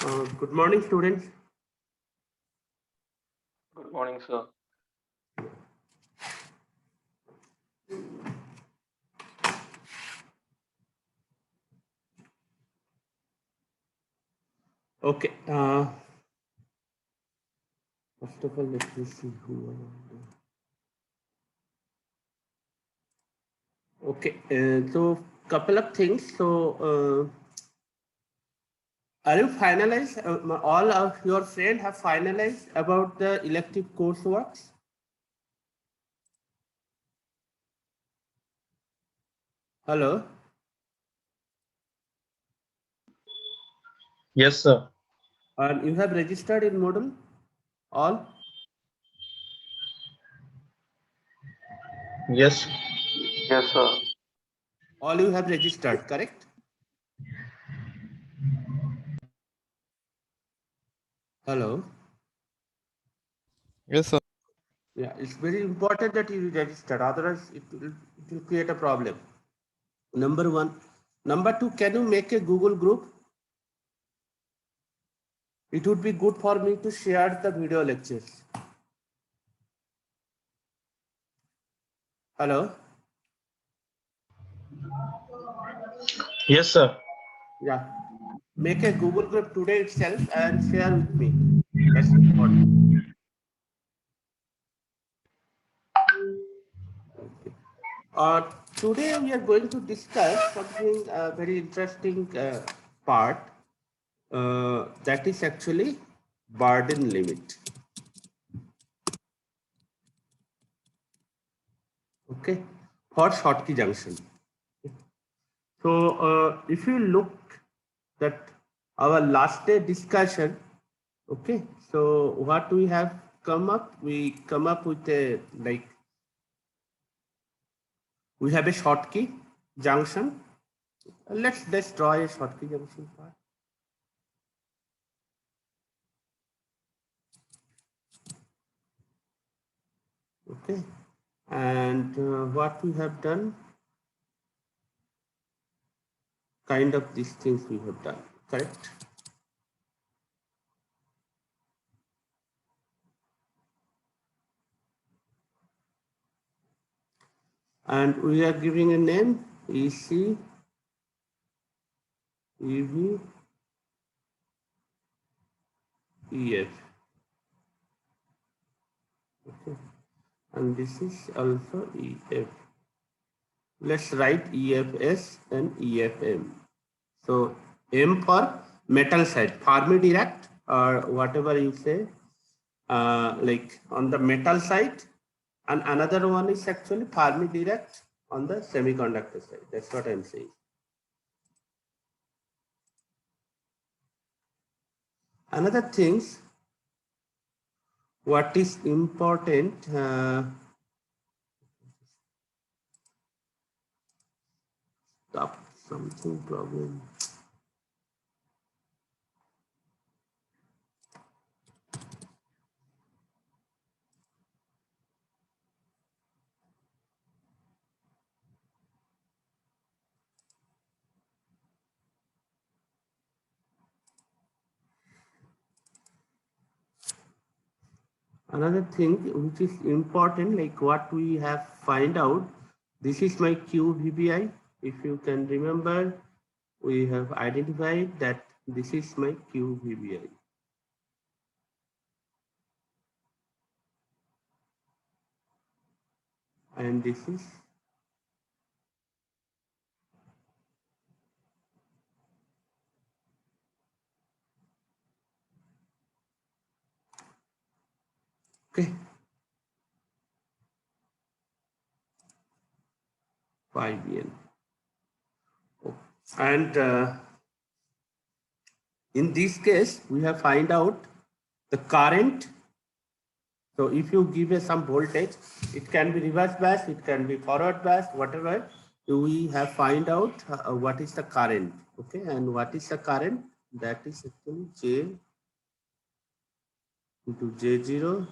Good morning, students. Good morning, sir. Okay. First of all, let me see who I am. Okay. So, couple of things. So, are you finalized? All of your friends have finalized about the elective coursework? Hello. Yes, sir. And you have registered in Moodle? All? Yes. Yes, sir. All you have registered, correct? Hello. Yes, sir. Yeah, it's very important that you register. Otherwise, it will create a problem. Number one. Number two, can you make a Google group? It would be good for me to share the video lectures. Hello? Yes, sir. Yeah. Make a Google group today itself and share with me. That's important. Okay. Today we are going to discuss something very interesting part. That is actually Bardeen limit. Okay. For Schottky junction. So if you look that our last day discussion, okay, so what we have come up, we come up with a like we have a Schottky junction. Let's draw a Schottky junction part. Okay, and what we have done, kind of these things we have done, correct? And we are giving a name EC, EV, EF. Okay, and this is also EF. Let's write EFS and EFM. So M for metal side, Fermi-direct or whatever you say, like on the metal side, and another one is actually Fermi-direct on the semiconductor side. That's what I'm saying. Another things, what is important, stop something problem. Another thing which is important, like what we have find out, this is my QVBI. If you can remember, we have identified that this is my QVBI. And this is okay. 5N. Oh. And in this case, we have find out the current. So if you give a some voltage, it can be reverse bias, it can be forward bias, whatever. We have find out what is the current. Okay, and what is the current? That is actually J into J0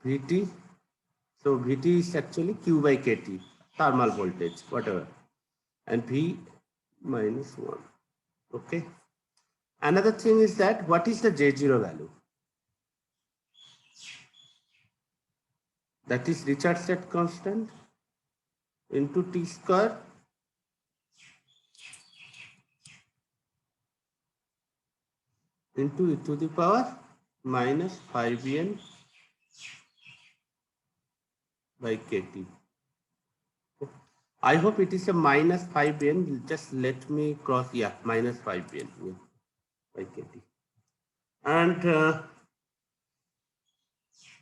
Vt. So Vt is actually Q by Kt. thermal voltage, whatever, and V minus 1. Okay. Another thing is that what is the J0 value? That is Richardson constant into T square into e to the power minus 5n by kt. I hope it is a minus 5n. Just let me cross, yeah, minus 5n, yeah, by kt. And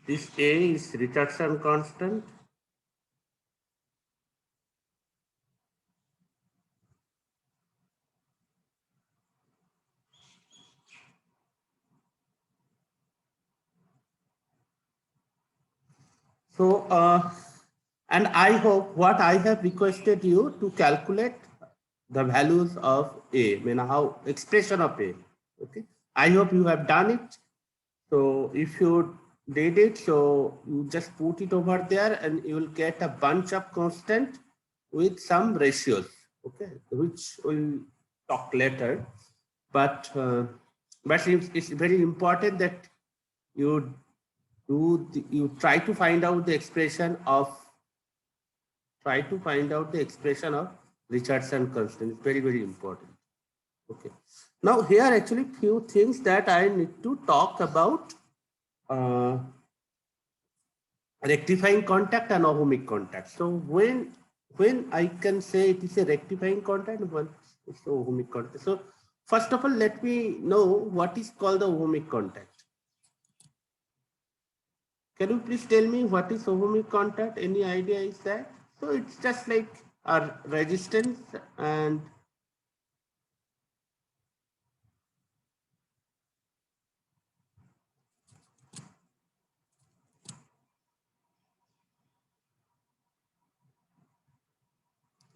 this A is Richardson constant. So, and I hope what I have requested you to calculate the values of A, I mean how expression of A. Okay, I hope you have done it. So if you did it, so you just put it over there and you will get a bunch of constant with some ratios. Okay, which we'll talk later. But it's very important that you you try to find out the expression of Richardson constant. It's very, very important. Okay. Now here actually few things that I need to talk about rectifying contact and ohmic contact. So when I can say it is a rectifying contact, when it's ohmic contact. So first of all, let me know what is called the ohmic contact. Can you please tell me what is ohmic contact? Any idea is that? So it's just like our resistance and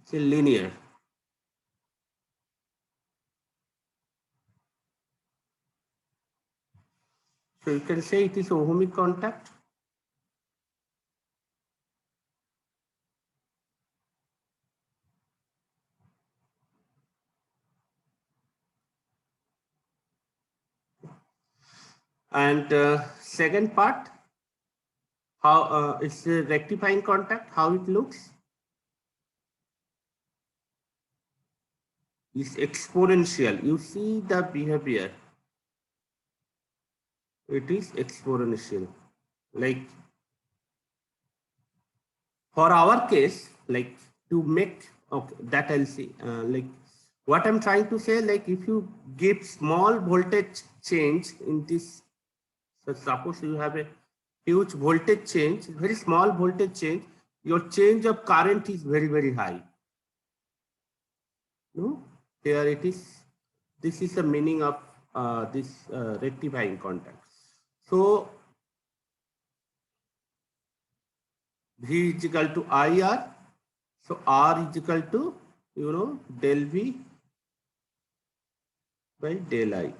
it's a linear. So you can say it is ohmic contact. And second part, how it's a rectifying contact, how it looks is exponential. You see the behavior, it is exponential. Like for our case, like to make, okay, that I'll see. Like what I'm trying to say, like if you give small voltage change in this, so suppose you have a huge voltage change, very small voltage change, your change of current is very, very high. No, here it is. This is the meaning of this rectifying contact. So V is equal to IR. So R is equal to, del V by del I.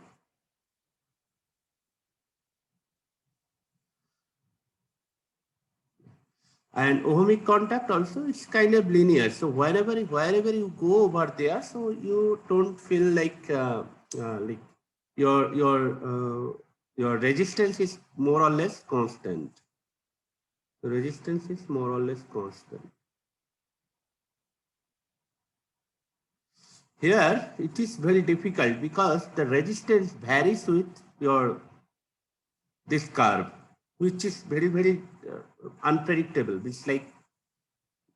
And ohmic contact also is kind of linear. So wherever you go over there, so you don't feel like your resistance is more or less constant. The resistance is more or less constant. Here it is very difficult because the resistance varies with your this curve, which is very, very unpredictable. It's like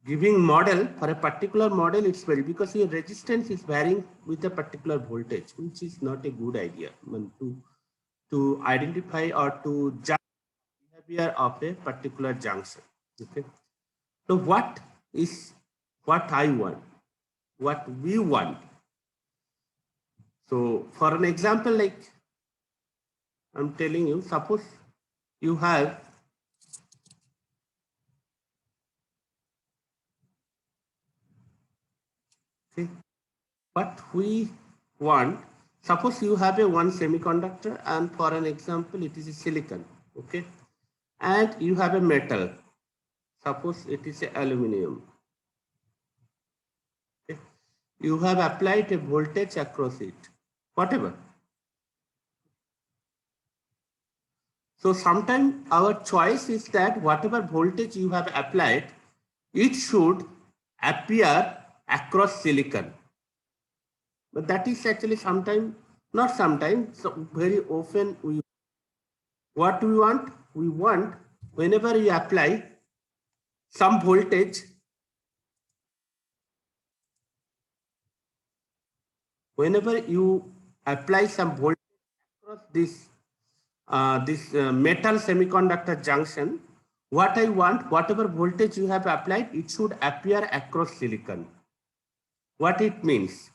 giving model for a particular model. It's very, because your resistance is varying with a particular voltage, which is not a good idea. I mean, to identify or to judge behavior of a particular junction. Okay. So what I want, what we want. So for an example, like I'm telling you, suppose you have what we want. Suppose you have a one semiconductor, and for an example, it is a silicon, okay, and you have a metal. Suppose it is a aluminum. you have applied a voltage across it, whatever. So sometimes our choice is that whatever voltage you have applied, it should appear across silicon. But that is actually sometimes, not sometimes, so very often what we want whenever you apply some voltage, whenever you apply some voltage across this metal semiconductor junction, what I want, whatever voltage you have applied, it should appear across silicon. What it means?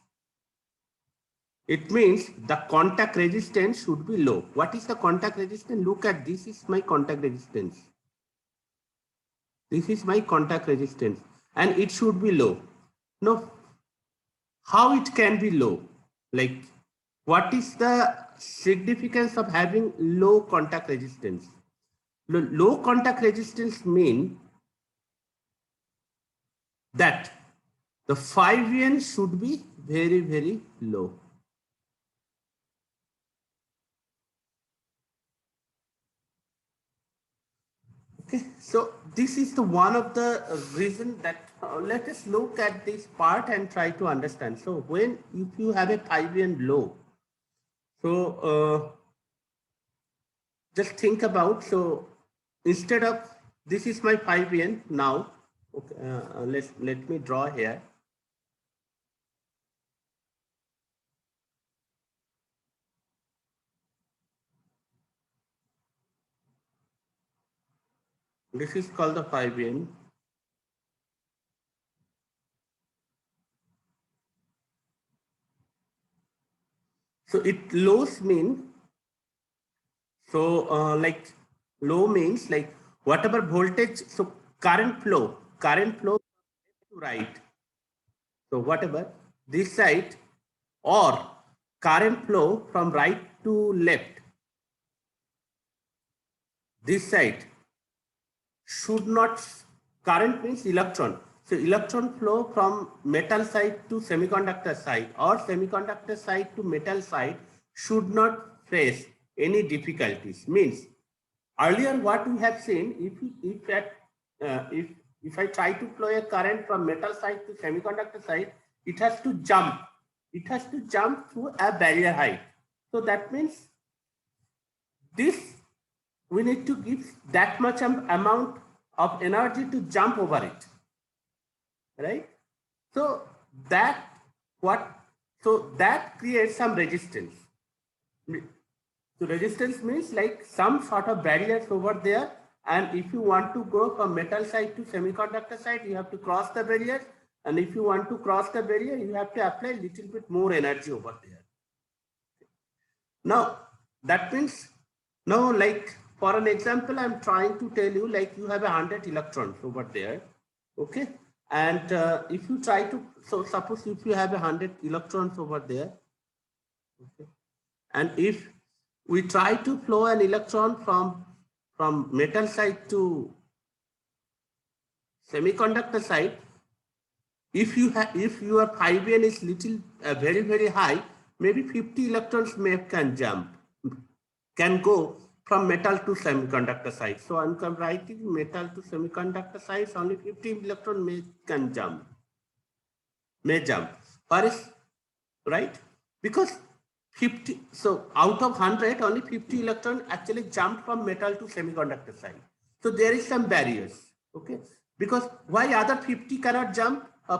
It means the contact resistance should be low. What is the contact resistance? Look at this is my contact resistance. This is my contact resistance and it should be low. Now, how it can be low? Like, what is the significance of having low contact resistance? Low contact resistance mean that the 5N should be very, very low. Okay, so this is the one of the reason that let us look at this part and try to understand. So when if you have a 5N low, so just think about, so instead of this is my 5N now, okay, let me draw here. This is called the 5N. So it lows mean, so like low means like whatever voltage, so current flow to right. So whatever this side or current flow from right to left, this side should not, current means electron. So electron flow from metal side to semiconductor side or semiconductor side to metal side should not face any difficulties. Means earlier what we have seen, if I try to flow a current from metal side to semiconductor side, it has to jump. It has to jump through a barrier height. So that means this, we need to give that much amount of energy to jump over it, right? So that that creates some resistance. So resistance means like some sort of barriers over there, and if you want to go from metal side to semiconductor side, you have to cross the barrier, and if you want to cross the barrier, you have to apply a little bit more energy over there. Now that means, now like for an example, I'm trying to tell you, like you have 100 electrons over there, okay? And if you try to, so suppose if you have 100 electrons over there, okay? And if we try to flow an electron from metal side to semiconductor side, if your 5N is little very, very high, maybe 50 electrons can go from metal to semiconductor side. So I'm writing metal to semiconductor side, only 50 electron may jump. Or is right? Because 50, so out of 100, only 50 electron actually jump from metal to semiconductor side. So there is some barriers, okay? Because why other 50 cannot jump or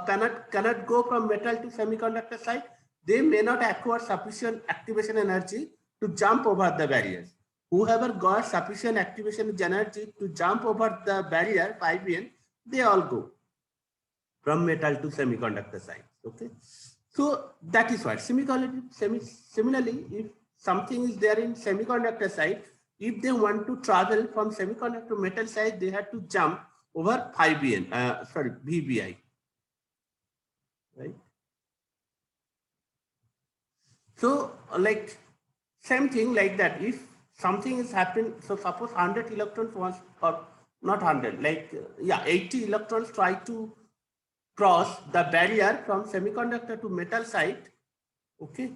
cannot go from metal to semiconductor side? They may not acquire sufficient activation energy to jump over the barriers. Whoever got sufficient activation energy to jump over the barrier 5N, they all go from metal to semiconductor side, okay? So that is what. Similarly, if something is there in semiconductor side, if they want to travel from semiconductor to metal side, they have to jump over VBI, right? So like same thing like that. If something is happened, so suppose 100 electrons was, or not 100, like 80 electrons try to cross the barrier from semiconductor to metal side. Okay,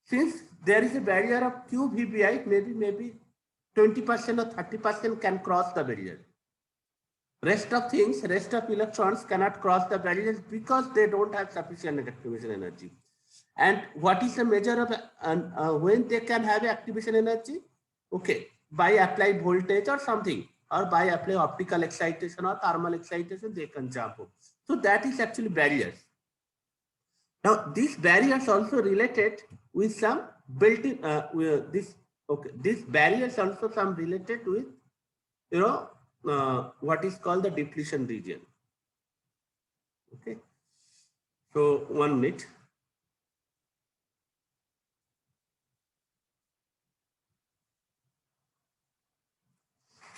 since there is a barrier of QVBI, maybe 20% or 30% can cross the barrier. Rest of electrons cannot cross the barriers because they don't have sufficient activation energy. And what is the measure of when they can have activation energy? Okay, by applied voltage or something, or by apply optical excitation or thermal excitation, they can jump up. So that is actually barriers. Now these barriers also related with some built-in these barriers also some related with what is called the depletion region. Okay, so 1 minute.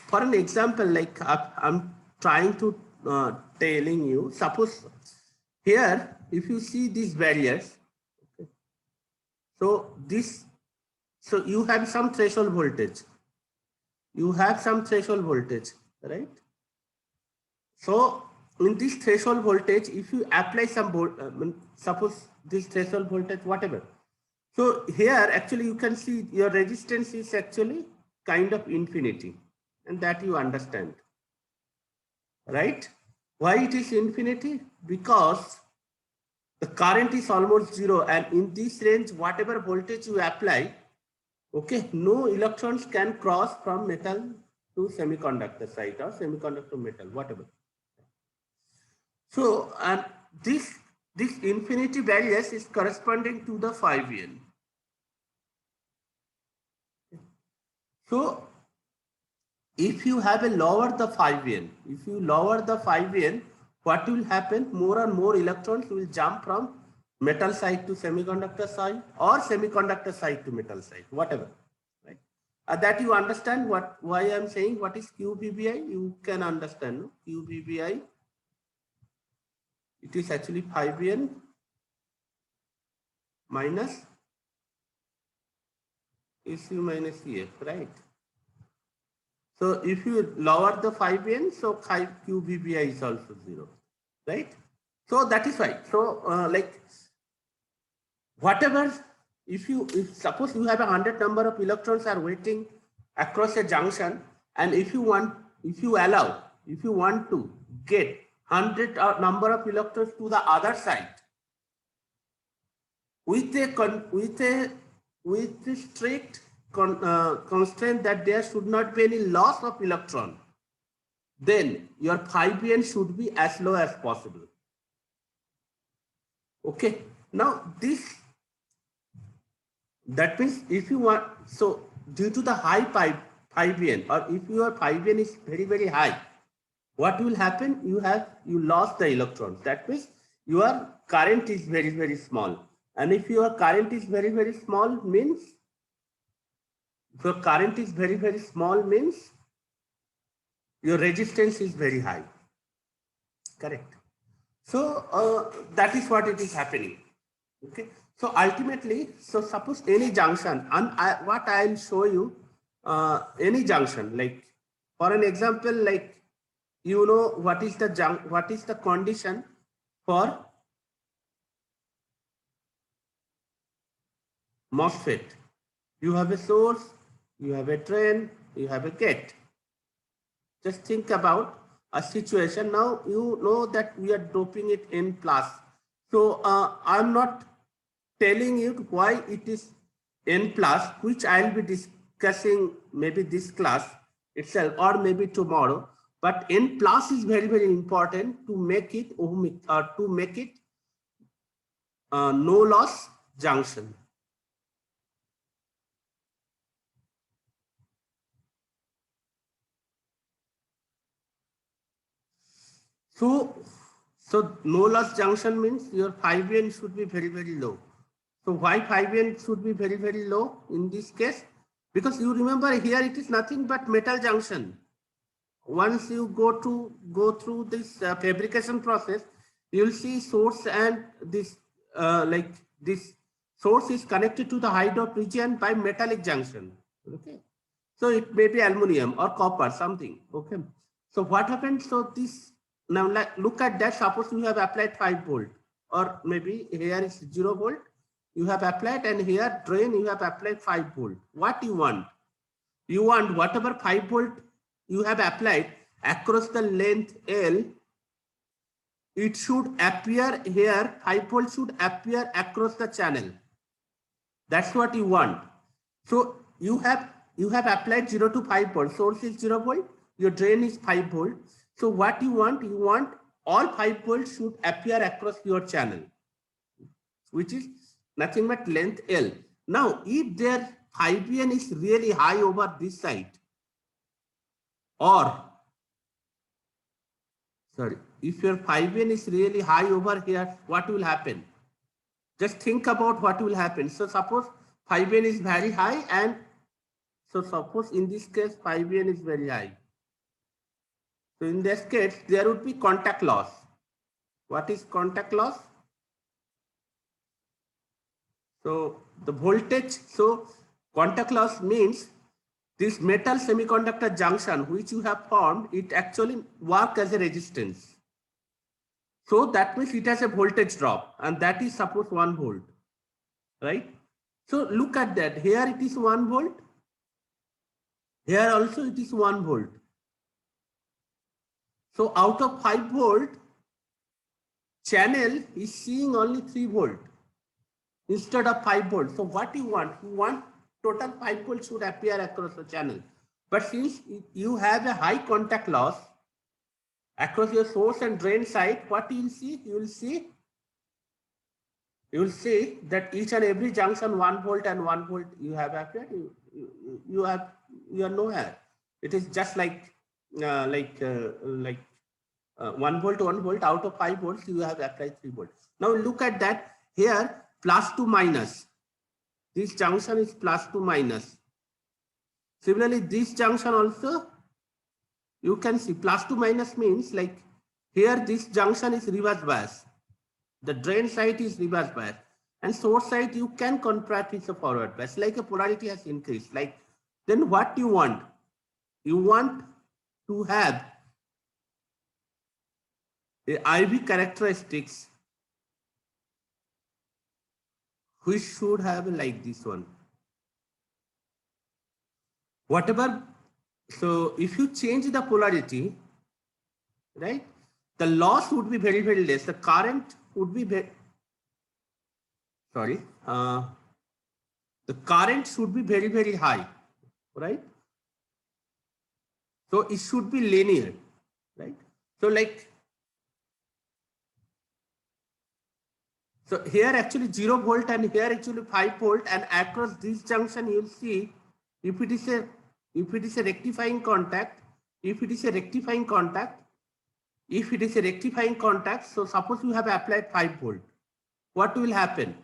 For an example, like I'm trying to telling you, suppose here, if you see these barriers, okay, so you have some threshold voltage. You have some threshold voltage, right? So in this threshold voltage, if you apply some suppose this threshold voltage, whatever. So here actually you can see your resistance is actually kind of infinity, and that you understand, right? Why it is infinity? Because the current is almost zero, and in this range, whatever voltage you apply, okay, no electrons can cross from metal to semiconductor side or semiconductor metal, whatever. So, and this infinity barriers is corresponding to the 5N. So, if you have a lower the 5N, if you lower the 5N, what will happen? More and more electrons will jump from metal side to semiconductor side or semiconductor side to metal side, whatever. Right? That you understand why I'm saying what is QVBI? You can understand, no? QVBI. It is actually 5N minus EC minus EF, right? So if you lower the 5N, so QVBI is also 0, right? So that is why. So like whatever, if suppose you have 100 number of electrons are waiting across a junction, and if you want to get 100 number of electrons to the other side with a strict constraint that there should not be any loss of electron, then your 5N should be as low as possible. Okay, now that means if you want, so due to the high 5N, or if your 5N is very, very high, what will happen? You lost the electrons. That means your current is very, very small. And if your current is very, very small means, if your current is very, very small means your resistance is very high. Correct. So that is what it is happening. Okay. So ultimately, so suppose any junction, and what I'll show you, any junction, like for an example, like you know what is the condition for MOSFET? You have a source, you have a drain, you have a gate. Just think about a situation. Now you know that we are doping it N plus. So I'm not telling you why it is N plus, which I'll be discussing maybe this class itself or maybe tomorrow. But N plus is very, very important to make it ohmic or to make it no loss junction. So no loss junction means your 5N should be very, very low. So why 5N should be very, very low in this case? Because you remember here it is nothing but metal junction. Once you go through this fabrication process, you will see source and this like this source is connected to the high dop region by metallic junction. Okay, so it may be aluminum or copper something. Okay, so what happens? So this Now look at that. Suppose you have applied 5 volt, or maybe here is 0 volt. You have applied, and here drain you have applied 5 volt. What you want? You want whatever 5 volt you have applied across the length L, it should appear here, 5 volt should appear across the channel. That's what you want. So you have applied 0 to 5 volt. Source is 0 volt, your drain is 5 volt. So what you want all 5 volts should appear across your channel, which is nothing but length L. Now, if their 5VN is really high over this side, or sorry, if your 5VN is really high over here, what will happen? Just think about what will happen. So suppose 5VN is very high, and so suppose in this case 5VN is very high. So in this case, there would be contact loss. What is contact loss? So the voltage, so contact loss means this metal semiconductor junction which you have formed, it actually works as a resistance. So that means it has a voltage drop, and that is suppose 1 volt, right? So look at that. Here it is 1 volt. Here also it is 1 volt. So out of 5 volt, channel is seeing only 3 volt instead of 5 volt. So what you want? You want total 5 volt should appear across the channel. But since you have a high contact loss across your source and drain side, what you will see? You will see that each and every junction 1 volt and 1 volt you have applied. You are nowhere. It is just like 1 volt, 1 volt out of 5 volts you have applied 3 volts. Now look at that. Here plus to minus. This junction is plus to minus. Similarly, this junction also you can see plus to minus means like here this junction is reverse bias. The drain side is reverse bias, and source side you can convert with a forward bias, like a polarity has increased. Like then what you want? You want to have a IV characteristics which should have like this one. Whatever, so if you change the polarity, right, the loss would be very, very less. The current would be the current should be very, very high, right? So it should be linear, right? So like, so here actually 0 volt and here actually 5 volt, and across this junction you'll see if it is a rectifying contact, so suppose you have applied 5 volt, what will happen?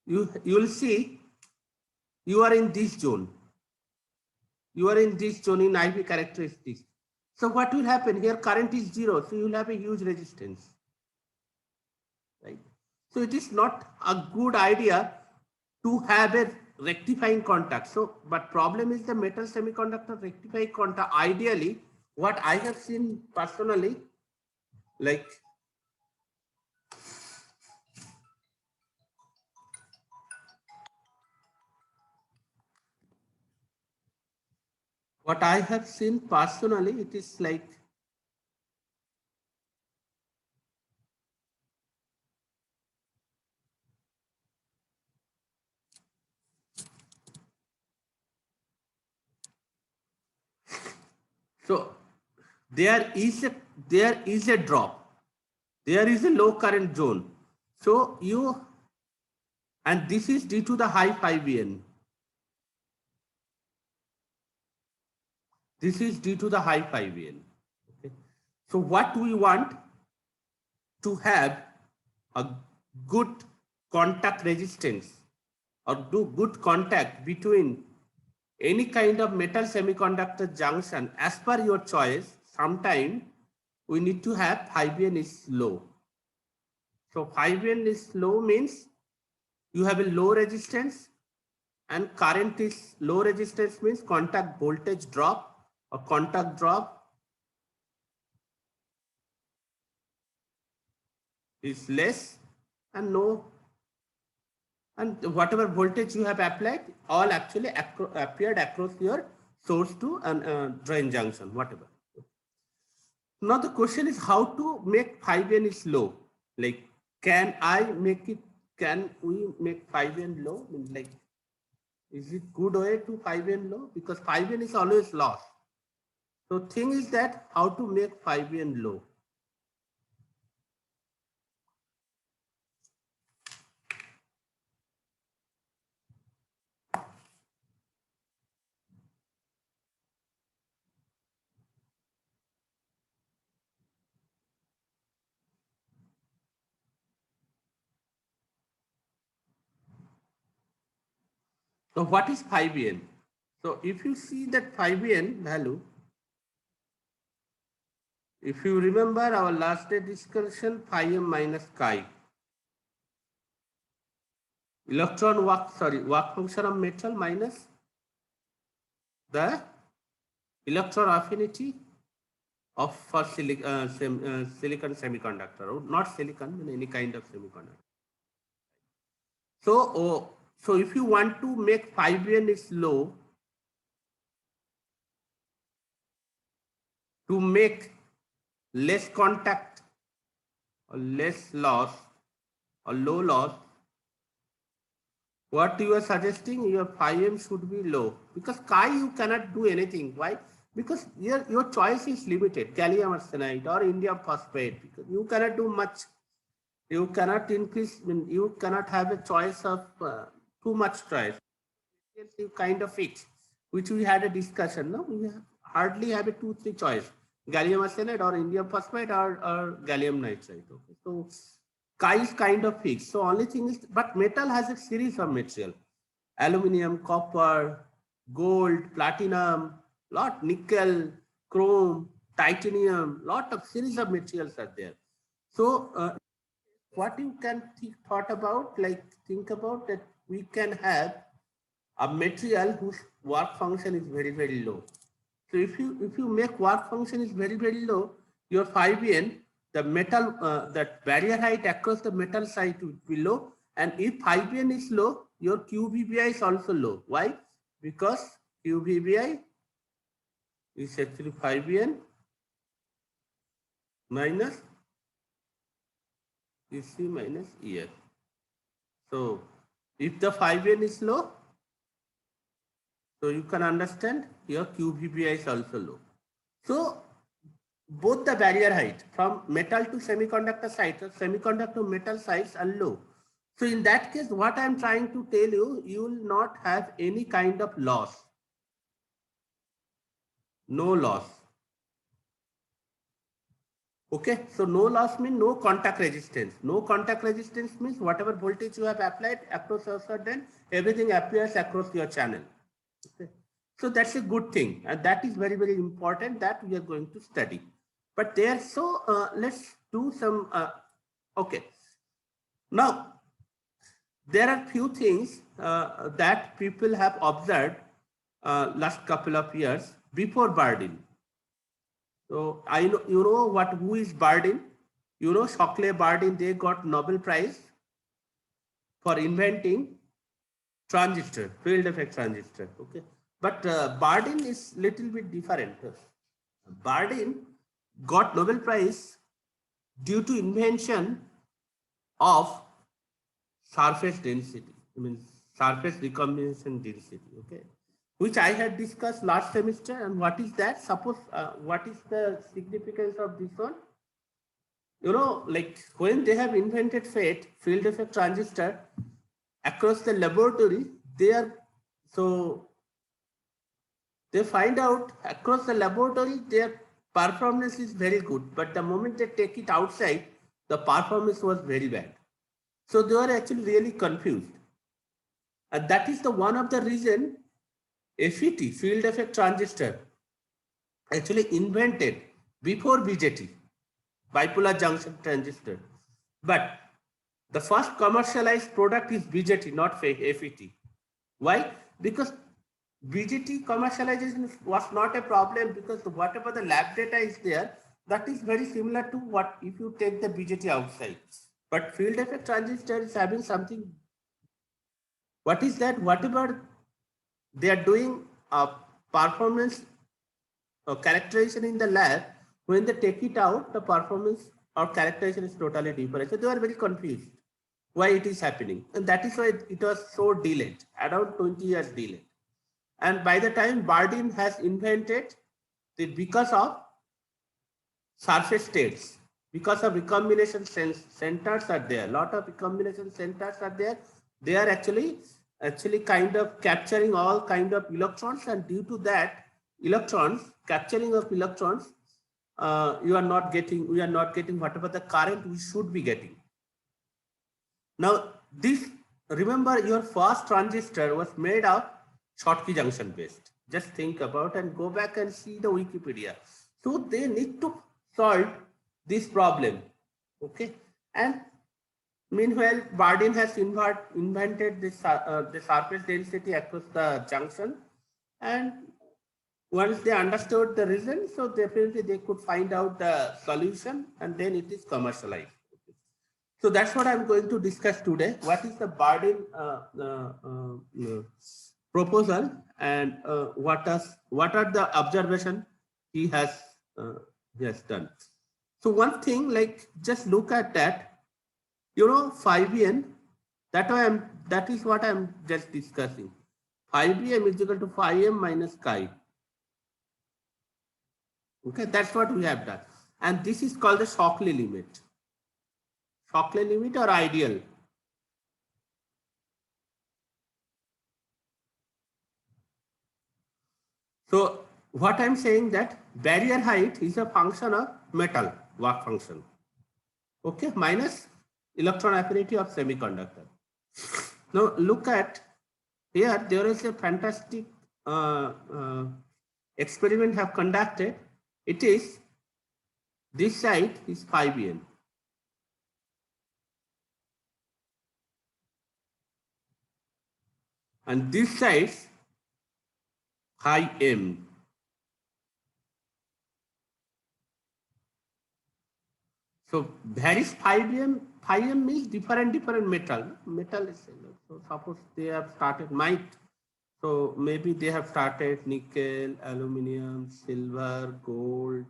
You will see you are in this zone. You are in this zone in IV characteristics. So what will happen? Here current is 0, so you will have a huge resistance, right? So it is not a good idea to have a rectifying contact. So, but problem is the metal semiconductor rectifying contact. Ideally, what I have seen personally, like what I have seen personally, it is like so there is a drop, there is a low current zone. So you, and this is due to the high 5VN. This is due to the high 5VN. Okay. So what we want to have a good contact resistance or do good contact between any kind of metal semiconductor junction as per your choice. Sometime we need to have 5VN is low. So 5VN is low means you have a low resistance, and current is low resistance means contact voltage drop or contact drop is less and no, and whatever voltage you have applied all actually appeared across your source to an drain junction, whatever. Now the question is how to make 5N is low. Like, can I make it? Can we make 5N low? I mean, like, is it good way to 5N low? Because 5N is always lost. So thing is that how to make 5N low. So what is 5N? So if you see that 5N value, if you remember our last day discussion, phi m minus chi. Electron work function of metal minus the electron affinity of for silicon semiconductor, or not silicon, any kind of semiconductor. So if you want to make 5N is low, to make less contact or less loss or low loss, what you are suggesting, your 5M should be low, because chi you cannot do anything. Why? Because your choice is limited, gallium arsenide or indium phosphate, because you cannot do much. You cannot increase, I mean, you cannot have a choice of too much choice. You kind of fix, which we had a discussion. No, we hardly have a 2-3 choice: gallium arsenide or indium phosphide or gallium nitride. Okay, so chi is kind of fixed. So only thing is, but metal has a series of material: aluminium, copper, gold, platinum, lot nickel, chrome, titanium, lot of series of materials are there. So what you can think about that we can have a material whose work function is very, very low. So if you make work function is very, very low, your 5N, the metal, that barrier height across the metal side will be low. And if 5N is low, your QVBI is also low. Why? Because QVBI is actually 5N minus EC minus EF. So if the 5N is low, so you can understand your QVBI is also low. So both the barrier height from metal to semiconductor side, so semiconductor metal sides are low. So in that case, what I am trying to tell you, you will not have any kind of loss. No loss. Okay, so no loss means no contact resistance. No contact resistance means whatever voltage you have applied across a certain, everything appears across your channel. Okay. So that's a good thing, and that is very, very important that we are going to study. But there, so let's do some, okay. Now, there are few things that people have observed last couple of years before Bardeen. So I know, you know what, who is Bardeen? You know, Schottky, Bardeen, they got Nobel Prize for inventing transistor, field effect transistor. Okay, but Bardeen is little bit different. Bardeen got Nobel Prize due to invention of surface density. I mean, surface recombination density. Okay, which I had discussed last semester. And what is that? Suppose what is the significance of this one? You know, like when they have invented FET, field effect transistor, across the laboratory, they are, so they find out across the laboratory their performance is very good, but the moment they take it outside, the performance was very bad. So they were actually really confused. And that is the one of the reason FET, field effect transistor, actually invented before BJT, bipolar junction transistor. But the first commercialized product is BJT, not FET. Why? Because BJT commercialization was not a problem, because whatever the lab data is there, that is very similar to what if you take the BJT outside. But field effect transistor is having something. What is that? Whatever they are doing performance characterization in the lab, when they take it out, the performance or characterization is totally different. So they are very confused why it is happening. And that is why it was so delayed, around 20 years delayed. And by the time Bardeen has invented it, because of surface states, because of recombination centers are there, lot of recombination centers are there. They are actually kind of capturing all kind of electrons, and due to that electrons capturing of electrons, we are not getting whatever the current we should be getting. Now this, remember, your first transistor was made of Schottky junction based. Just think about and go back and see the Wikipedia. So they need to solve this problem. Okay. And meanwhile, Bardeen has invented this the surface density across the junction. And once they understood the reason, so definitely they could find out the solution, and then it is commercialized. So that's what I'm going to discuss today. What is the Bardeen proposal, and what are the observation he has done. So one thing, like, just look at that, 5n, that is what I'm just discussing. 5m is equal to 5m minus chi. Okay, that's what we have done. And this is called the Schottky limit. Schottky limit or ideal. So what I'm saying, that barrier height is a function of metal work function. Okay, minus electron affinity of semiconductor. Now look at here, there is a fantastic experiment have conducted. It is, this side is 5n. And this side high m. So there is 5m. 5m means different metal. Metal is, so suppose they have started so maybe they have started nickel, aluminum, silver, gold,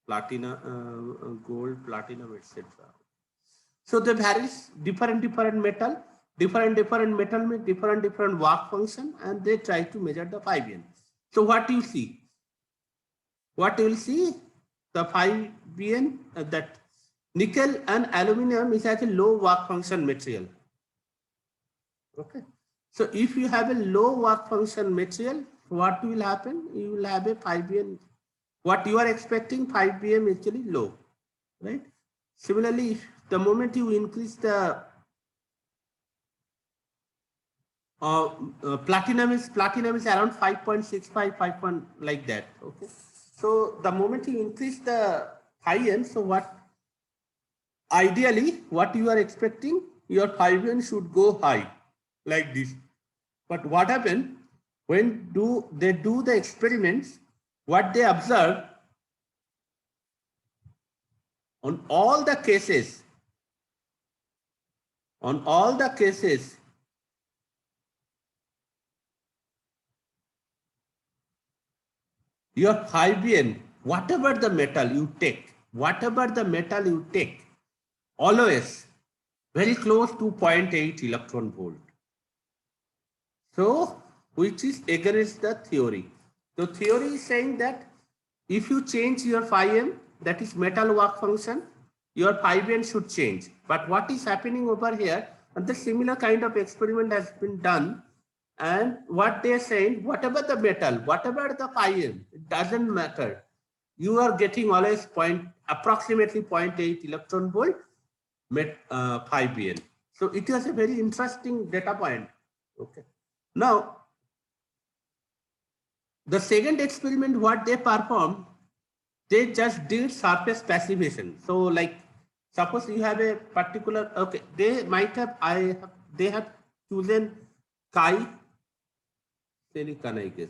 platinum, etc. So the varies different metal, different metal means different work function, and they try to measure the 5n. So what you see? What you will see, the 5n, that nickel and aluminum is actually low work function material. Okay. So if you have a low work function material, what will happen? You will have a 5n. What you are expecting, 5bm actually low, right? Similarly, if the moment you increase the platinum is around 5.65, 5. Like that. Okay. So the moment you increase the high end, so what ideally what you are expecting, your 5n should go high like this. But what happened when they do the experiments? What they observe, on all the cases, your 5n, whatever the metal you take, always very close to 0.8 electron volt. So, which is against the theory. The theory is saying that if you change your 5m, that is metal work function, your 5n should change. But what is happening over here, and the similar kind of experiment has been done, and what they are saying, whatever the metal, whatever the 5m, it doesn't matter. You are getting always approximately 0.8 electron volt 5bn. So it was a very interesting data point. Okay. Now, the second experiment, what they performed, they just did surface passivation. So, like, suppose you have a particular, okay, they might have, they have chosen chi silicon, I guess.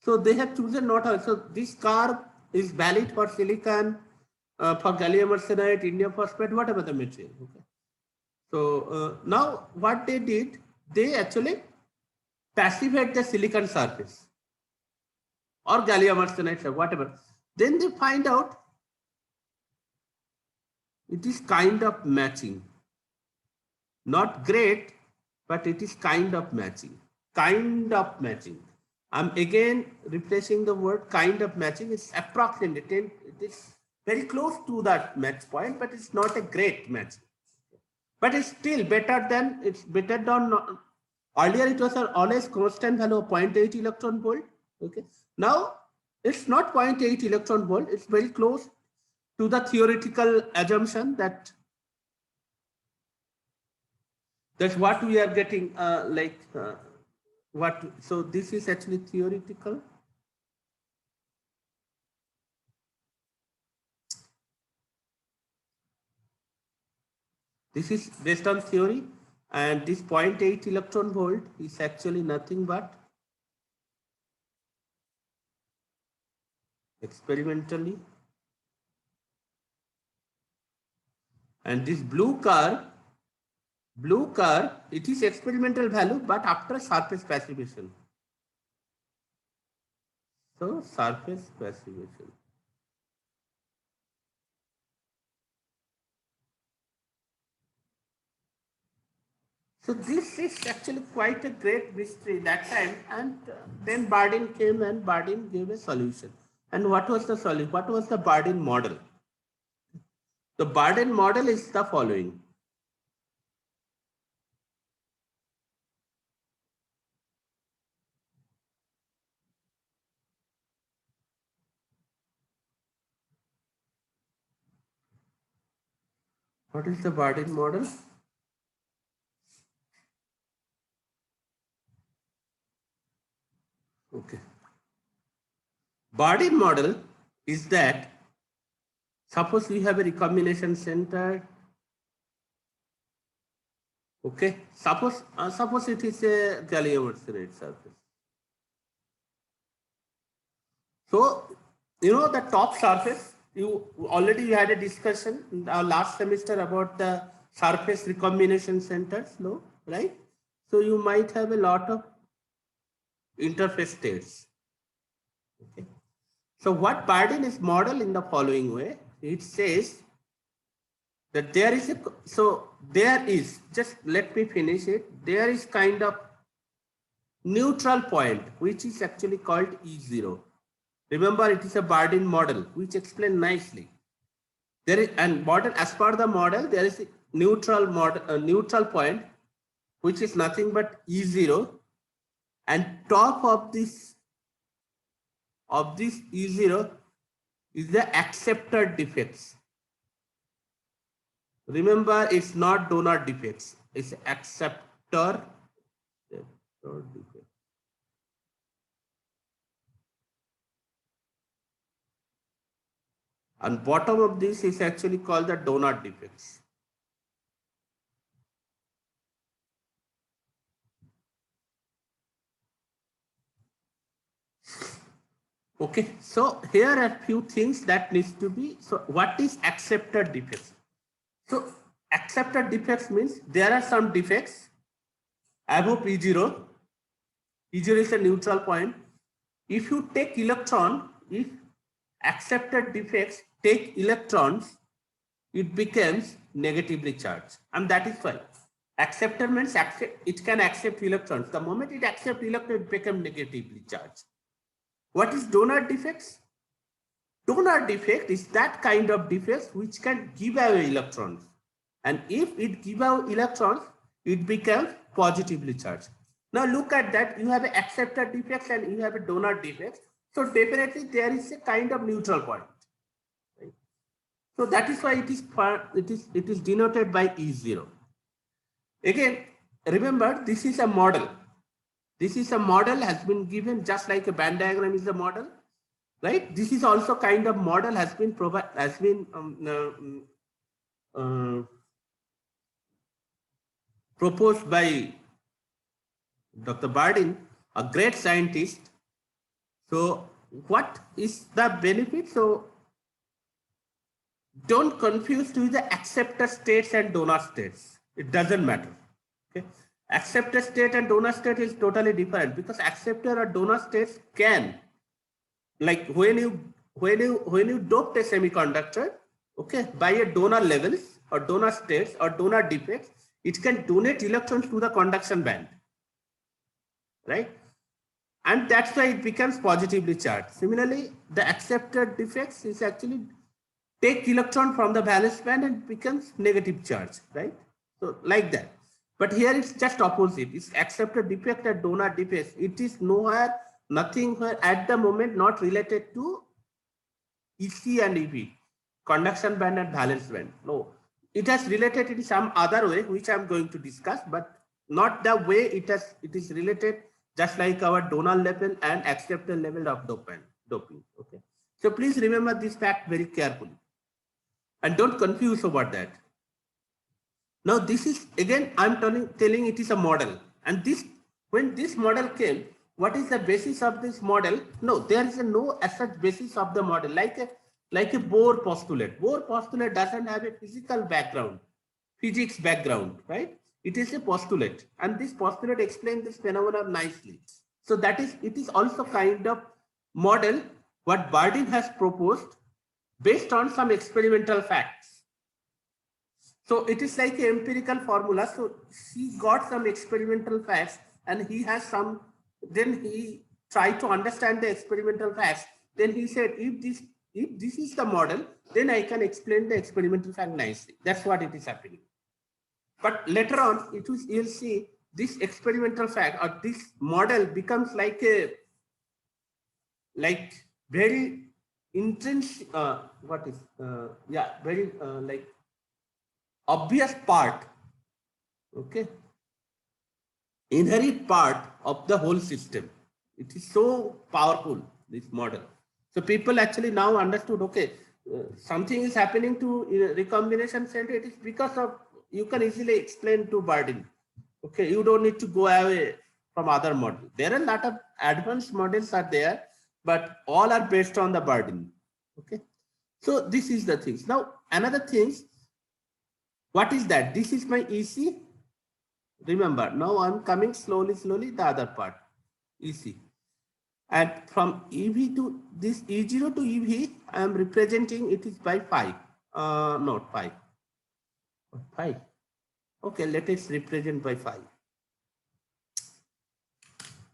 So they have chosen not, so this curve is valid for silicon, for gallium arsenide, indium phosphate, whatever the material. Okay. So now what they did, they actually passivate the silicon surface or gallium arsenide, whatever. Then they find out it is kind of matching. Not great, but it is kind of matching. Kind of matching. I'm again replacing the word kind of matching. It's approximate. It is very close to that match point, but it's not a great match. But it's still better than, earlier it was always constant value of 0.8 electron volt. Okay. Now it's not 0.8 electron volt. It's very close to the theoretical assumption that that's what we are getting, so this is actually theoretical. This is based on theory, and this 0.8 electron volt is actually nothing but experimentally. And this blue curve, it is experimental value, but after surface passivation. So surface passivation. So this is actually quite a great mystery that time, and then Bardeen came and Bardeen gave a solution. And what was the solution? What was the Bardeen model? The Bardeen model is the following. What is the Bardeen model? Okay. Bardeen model is that suppose we have a recombination center. Okay. Suppose it is a gallium arsenide surface. So the top surface. You had a discussion in our last semester about the surface recombination centers, no? Right? So you might have a lot of interface states. Okay. So what Bardeen is modeled in the following way, it says that there is just let me finish it. There is kind of neutral point, which is actually called E0. Remember, it is a Bardeen model, which explained nicely. There is, and model, as per the model, there is a neutral point, which is nothing but E0, and top of this E0 is the acceptor defects. Remember, it's not donor defects, it's acceptor defects. And bottom of this is actually called the donor defects. Okay, so here are a few things that needs to be. So what is acceptor defects? So acceptor defects means there are some defects above E0. E0 is a neutral point. If you take electron, if acceptor defects take electrons, it becomes negatively charged, and that is why acceptor means it can accept electrons. The moment it accepts electrons, it becomes negatively charged. What is donor defects? Donor defect is that kind of defect which can give away electrons, and if it gives out electrons, it becomes positively charged. Now look at that. You have an acceptor defects and you have a donor defects. So definitely there is a kind of neutral point. Right? So that is why it is denoted by E0. Again, remember, this is a model. This is a model has been given just like a band diagram is a model, right? This is also kind of model has been proposed by Dr. Bardeen, a great scientist. So what is the benefit? So Don't confuse with the acceptor states and donor states. It doesn't matter. Okay. Acceptor state and donor state is totally different because acceptor or donor states can, like when you doped a semiconductor, okay, by a donor levels or donor states or donor defects, it can donate electrons to the conduction band, right? And that's why it becomes positively charged. Similarly, the acceptor defects is actually take electron from the valence band and becomes negative charge, right? So like that. But here it's just opposite. It's acceptor defect and donor defect. It is nowhere, nothing where at the moment not related to EC and EV, conduction band and valence band. No, it has related in some other way, which I'm going to discuss, but not the way it is related, just like our donor level and acceptor level of doping. Okay. So please remember this fact very carefully. And don't confuse about that. Now this is again I'm telling it is a model, and this when this model came, what is the basis of this model? No, there is no as such basis of the model like a Bohr postulate. Bohr postulate doesn't have a physical background, physics background, right? It is a postulate, and this postulate explains this phenomenon nicely. So that is it is also kind of model what Bardeen has proposed based on some experimental facts. So it is like an empirical formula. So he got some experimental facts and he has some, then he tried to understand the experimental facts. Then he said, if this is the model, then I can explain the experimental fact nicely. That's what it is happening. But later on, you'll see this experimental fact or this model becomes like very intrinsic, very like obvious part, okay, inherent part of the whole system. It is so powerful, this model. So people actually now understood, okay, something is happening to recombination center. It is because of, you can easily explain to Bardeen. Okay, you don't need to go away from other models. There are a lot of advanced models are there, but all are based on the Bardeen. Okay, so this is the things. Now another things, what is that? This is my EC. Remember, now I'm coming slowly the other part, EC. And from EV to this E0 to EV, I am representing it is by 5. Not 5. 5. Okay, let us represent by 5.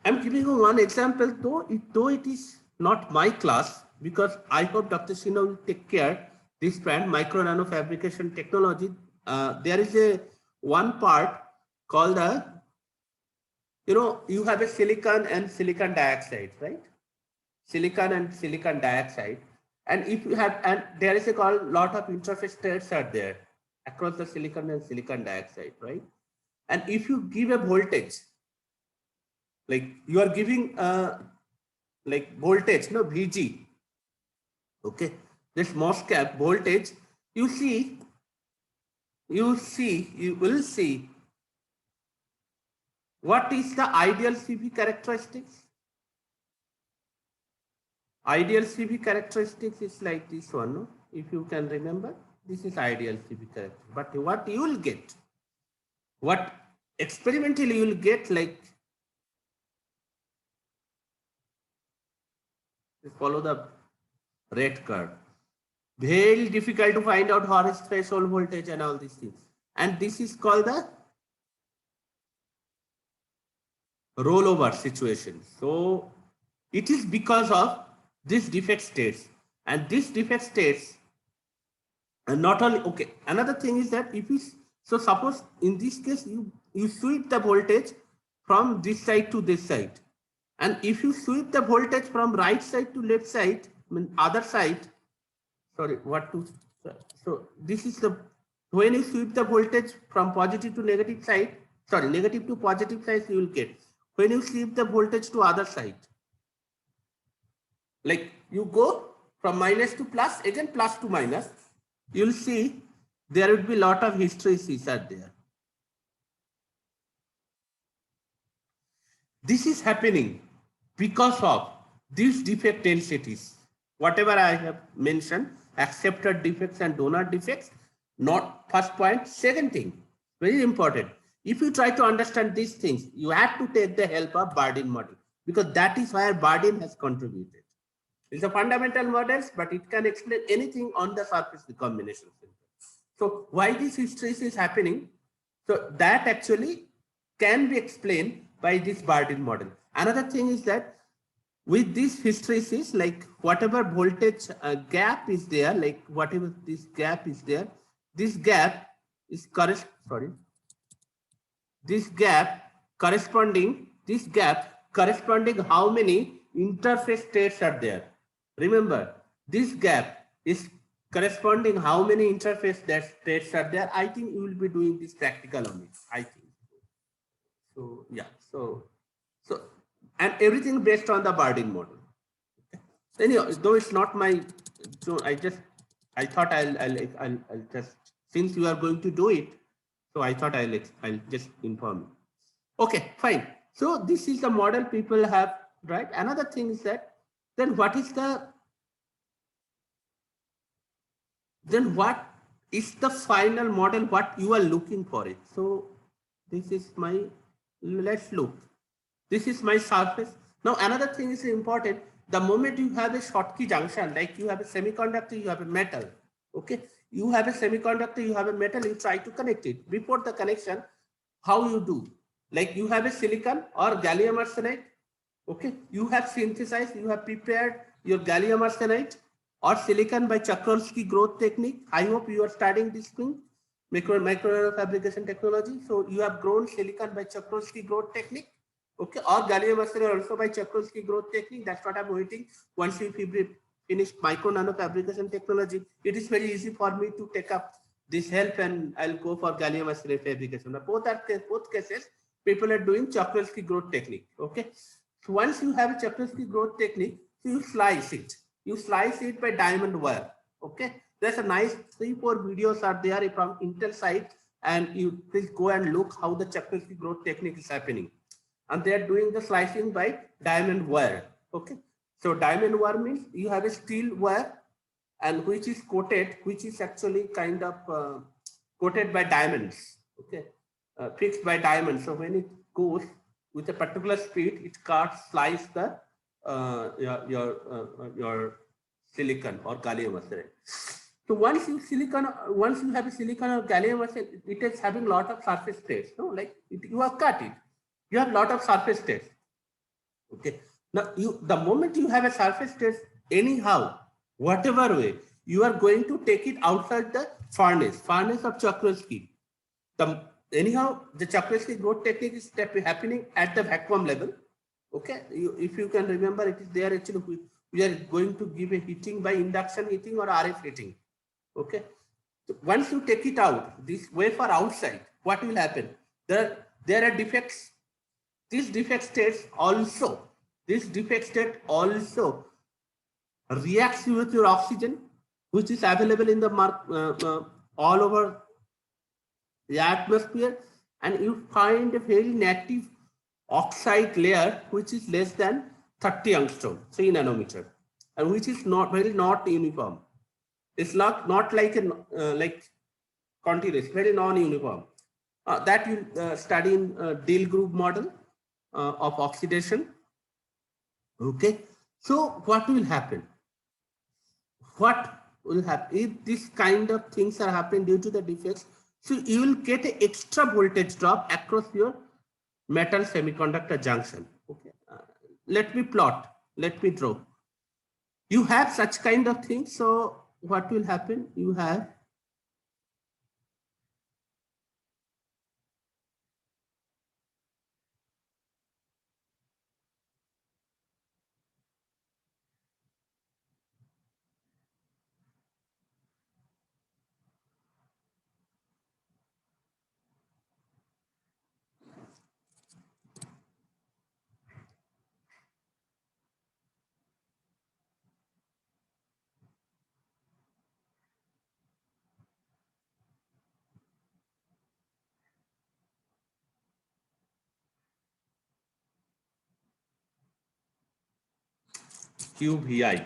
I'm giving you one example, though it is not my class, because I hope Dr. Sinha will take care this brand, micro nano fabrication technology. There is a one part called you have a silicon and silicon dioxide, right? Silicon and silicon dioxide. And if you have, and there is a lot of interface states are there across the silicon and silicon dioxide, right? And if you give a voltage, like you are giving like voltage, no, VG, okay, this MOSFET voltage, you will see what is the ideal CV characteristics. Ideal CV characteristics is like this one, no? If you can remember, this is ideal CV characteristic. But what you will get, what experimentally you will get, like follow the red curve. Very difficult to find out what is threshold voltage and all these things. And this is called the rollover situation. So it is because of this defect states, and this defect states, and not only, okay, another thing is that if you, so suppose in this case you sweep the voltage from this side to this side, and if you sweep the voltage from right side to left side, I mean other side, sorry, so this is the, when you sweep the voltage from positive to negative side, sorry, negative to positive side, you will get, when you sweep the voltage to other side, like you go from minus to plus, again plus to minus, you'll see there would be a lot of hysteresis are there. This is happening because of these defect densities. Whatever I have mentioned, acceptor defects and donor defects. Not first point. Second thing, very important. If you try to understand these things, you have to take the help of Bardeen model, because that is where Bardeen has contributed. It's a fundamental models, but it can explain anything on the surface recombination. So why this hysteresis is happening? So that actually can be explained by this Bardeen model. Another thing is that with this hysteresis, like whatever voltage gap is there, like whatever this gap is there, this gap is this gap corresponding how many interface states are there. Remember, this gap is corresponding how many interface states are there. I think you will be doing this practical on it, I think. So yeah, so and everything based on the Bardeen model. Anyway, though it's not my, so I thought I'll just, since you are going to do it, so I thought I'll just inform you. Okay, fine. So this is the model people have, right? Another thing is that then what is the final model, what you are looking for it? So this is my, let's look. This is my surface. Now another thing is important. The moment you have a Schottky junction, like you have a semiconductor, you have a metal. Okay, you have a semiconductor, you have a metal, you try to connect it. Before the connection, how you do? Like you have a silicon or gallium arsenide. Okay, you have synthesized, you have prepared your gallium arsenide or silicon by Chokralski growth technique. I hope you are studying this thing, micro fabrication technology. So you have grown silicon by Chokralski growth technique. Okay, or gallium arsenide also by Chokralski growth technique. That's what I'm waiting. Once you finish micro nano fabrication technology, it is very easy for me to take up this help and I'll go for gallium arsenide fabrication. But both cases, people are doing Chokralski growth technique. Okay, so once you have a Chokralski growth technique, so you slice it. You slice it by diamond wire. Okay, there's a nice 3-4 videos are there from Intel side, and you please go and look how the Chokralski growth technique is happening. And they are doing the slicing by diamond wire. Okay, so diamond wire means you have a steel wire and which is coated, which is actually kind of coated by diamonds. Okay, fixed by diamonds. So when it goes with a particular speed, it cuts, slice the your silicon or gallium arsenide. So once you have a silicon or gallium arsenide, it is having a lot of surface states. No, like you have cut it, you have a lot of surface states. Okay, now the moment you have a surface test, anyhow, whatever way, you are going to take it outside the furnace of Chokralski. Anyhow, the Chokralski growth technique is happening at the vacuum level. Okay, if you can remember, it is there actually. We are going to give a heating by induction heating or RF heating. Okay, so once you take it out, this wafer outside, what will happen? There are defects. This defect state also reacts with your oxygen, which is available in the all over the atmosphere, and you find a very native oxide layer which is less than 30 angstrom, 3 nanometer, and which is not uniform. It's not like like continuous, very non-uniform. That you study in Deal group model of oxidation. Okay, so what will happen? What will happen if this kind of things are happening due to the defects? So you will get an extra voltage drop across your metal semiconductor junction. Okay, let me plot. Let me draw. You have such kind of things. So what will happen? You have QVI.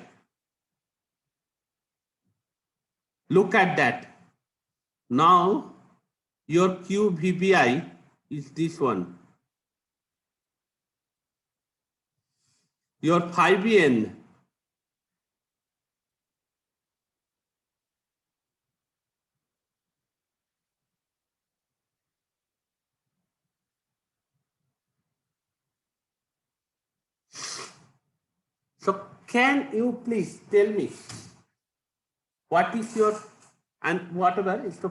Look at that. Now your QVBI is this one. Your 5N so can you please tell me what is your and whatever is the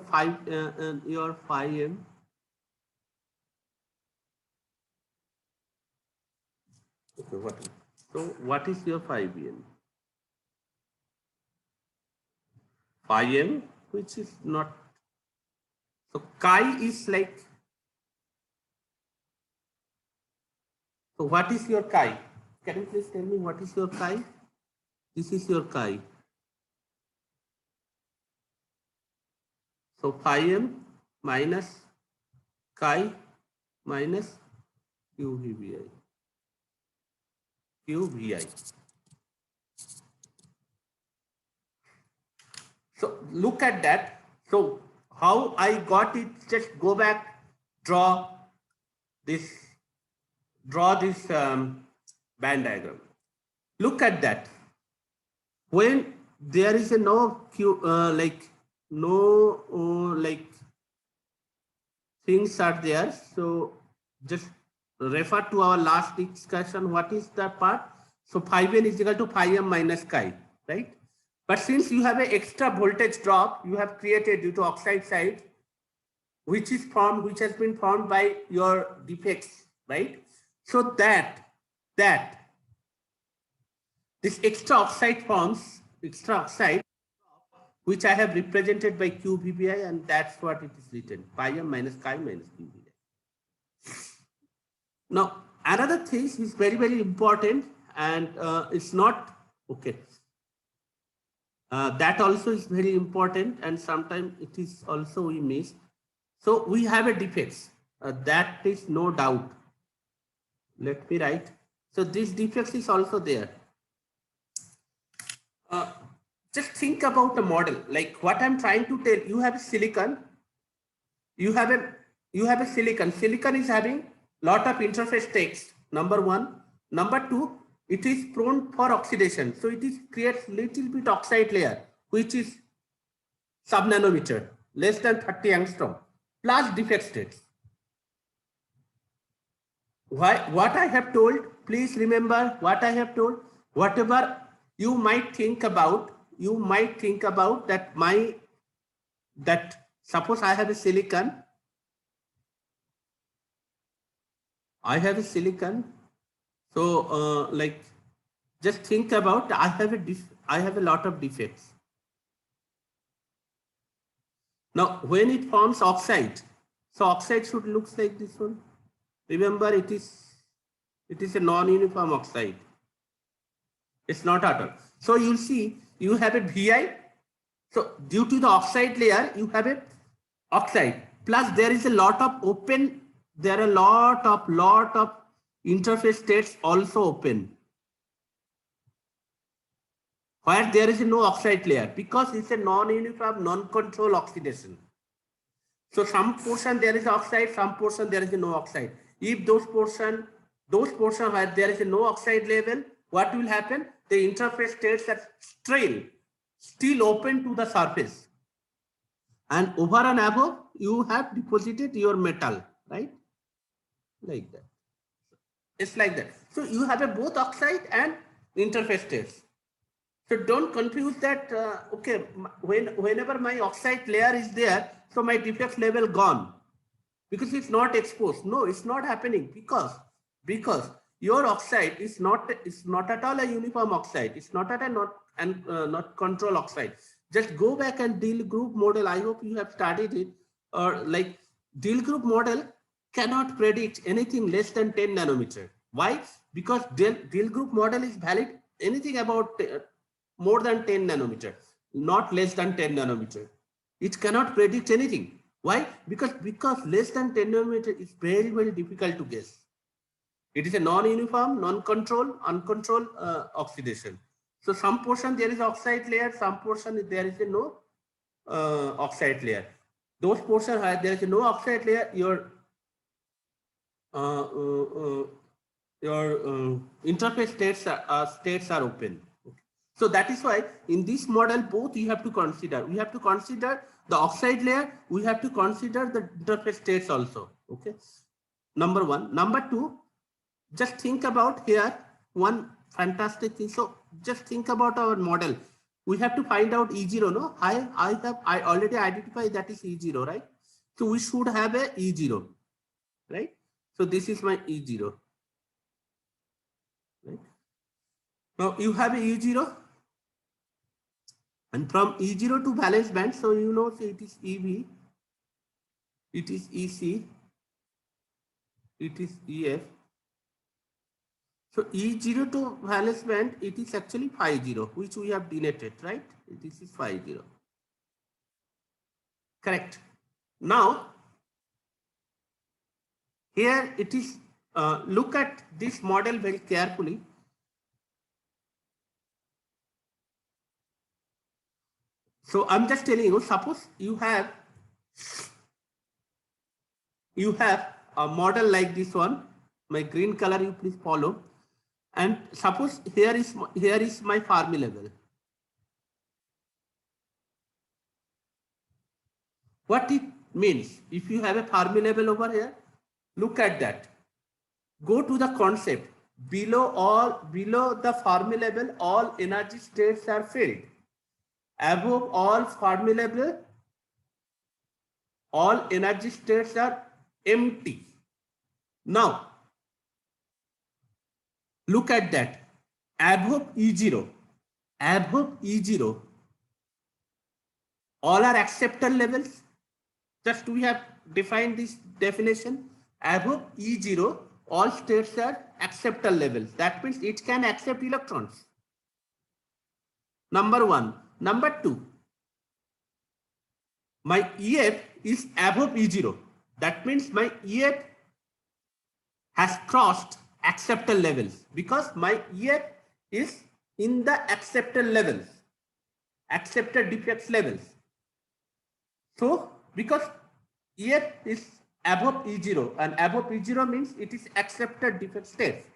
your 5M? Okay, what? So what is your 5M? 5M, which is not. So chi is like. So what is your chi? Can you please tell me what is your chi? This is your chi. So 5M minus chi minus QVBI. QVI. So look at that. So how I got it, just go back, draw this band diagram. Look at that. When there is a no Q, like things are there. So just refer to our last discussion. What is the part? So 5N is equal to 5M minus chi, right? But since you have an extra voltage drop, you have created due to oxide side, which has been formed by your defects, right? So that this extra oxide which I have represented by QVBI, and that's what it is written, pi m minus chi minus QVBI. Now, another thing is very, very important, and it's not, okay. That also is very important, and sometimes it is also we miss. So we have a defects, that is no doubt. Let me write. So this defects is also there. Just think about a model, like what I'm trying to tell. You have a silicon, you have a silicon. Silicon is having lot of interface text, number one. Number two, it is prone for oxidation. So it is creates little bit oxide layer, which is sub-nanometer, less than 30 angstrom, plus defect states. What I have told, please remember what I have told. Whatever you might think about that suppose I have a silicon. So like just think about I have a lot of defects. Now when it forms oxide, so oxide should look like this one. Remember, it is a non-uniform oxide. It's not at all. So you'll see you have a Vi. So due to the oxide layer, you have a oxide. Plus there is a lot of open. There are a lot of interface states also open, where there is no oxide layer, because it's a non-uniform, non-control oxidation. So some portion there is oxide, some portion there is no oxide. If those portion where there is no oxide level, what will happen? The interface states are still open to the surface. And over and above, you have deposited your metal, right? Like that. It's like that. So you have a both oxide and interface states. So don't confuse that, okay, whenever my oxide layer is there, so my defect level gone, because it's not exposed. No, it's not happening, because your oxide is not at all a uniform oxide. It's not at a not control oxide. Just go back and deal group model. I hope you have studied it. Or like deal group model cannot predict anything less than 10 nanometer. Why? Because deal group model is valid anything about more than 10 nanometer, not less than 10 nanometer. It cannot predict anything. Why? Because less than 10 nanometer is very, very difficult to guess. It is a non-uniform, non-control, uncontrolled oxidation. So some portion there is oxide layer, some portion there is a no oxide layer. Those portions where there is no oxide layer, your interface states are open. Okay. So that is why in this model both you have to consider. We have to consider the oxide layer. We have to consider the interface states also. Okay. Number one. Number two. Just think about here one fantastic thing. So just think about our model. We have to find out E0. No, I already identified that is E0, right? So we should have a E0, right? So this is my E0. Right? Now you have a E0, and from E0 to valence band, so you know, so it is EV, it is EC, it is EF. So E0 to valence band, it is actually phi 0, which we have denoted, right? This is phi 0. Correct. Now, here it is, look at this model very carefully. So I'm just telling you, suppose you have a model like this one, my green color you please follow. And suppose here is my Fermi level. What it means, if you have a Fermi level over here, look at that. Go to the concept. Below the Fermi level, all energy states are filled. Above all Fermi level, all energy states are empty. Now, look at that. Above E0, all are acceptor levels. Just we have defined this definition. Above E0, all states are acceptor levels. That means it can accept electrons. Number one. Number two, my EF is above E0. That means my EF has crossed acceptor levels because my EF is in the acceptor levels, acceptor defects levels. So because EF is above E0 and above E0 means it is acceptor defect states.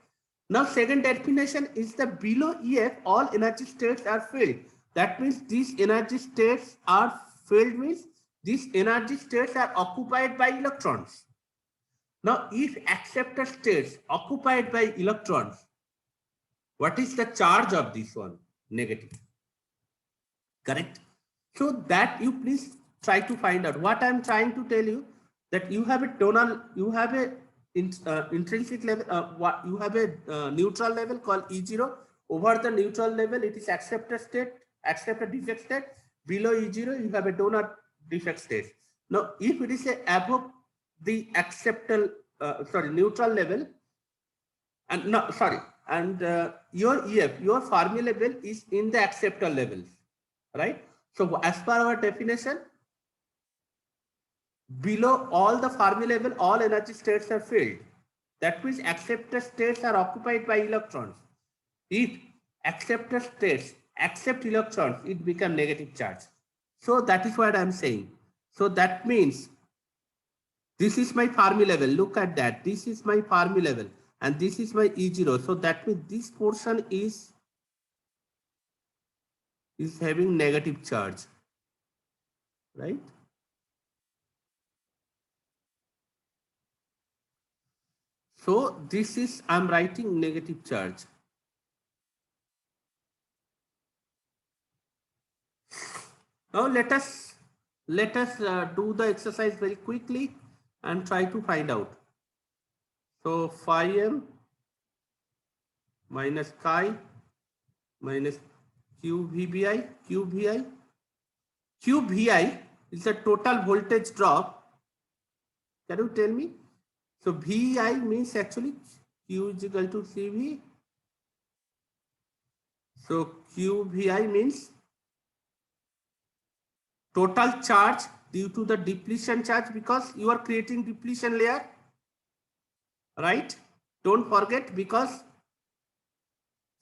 Now second definition is the below EF all energy states are filled. That means these energy states are filled means these energy states are occupied by electrons. Now if acceptor states occupied by electrons, what is the charge of this one? Negative. Correct? So that you please try to find out. What I am trying to tell you that you have a tonal, you have a intrinsic level, you have a neutral level called E0. Over the neutral level, it is acceptor state, acceptor defect state. Below E0, you have a donor defect state. Now, if it is above the acceptor, neutral level, and no, sorry, and your EF, your Fermi level is in the acceptor levels, right? So as per our definition, below all the Fermi level, all energy states are filled. That means acceptor states are occupied by electrons. If acceptor states accept electrons, it becomes negative charge. So that is what I am saying. So that means this is my Fermi level. Look at that. This is my Fermi level and this is my E0. So that means this portion is having negative charge, right? So this is, I'm writing negative charge. Now let us do the exercise very quickly and try to find out. So phi m minus chi minus q VBI, q VI is the total voltage drop. Can you tell me? So VI means actually Q is equal to CV. So Q VI means total charge due to the depletion charge because you are creating depletion layer, right? Don't forget because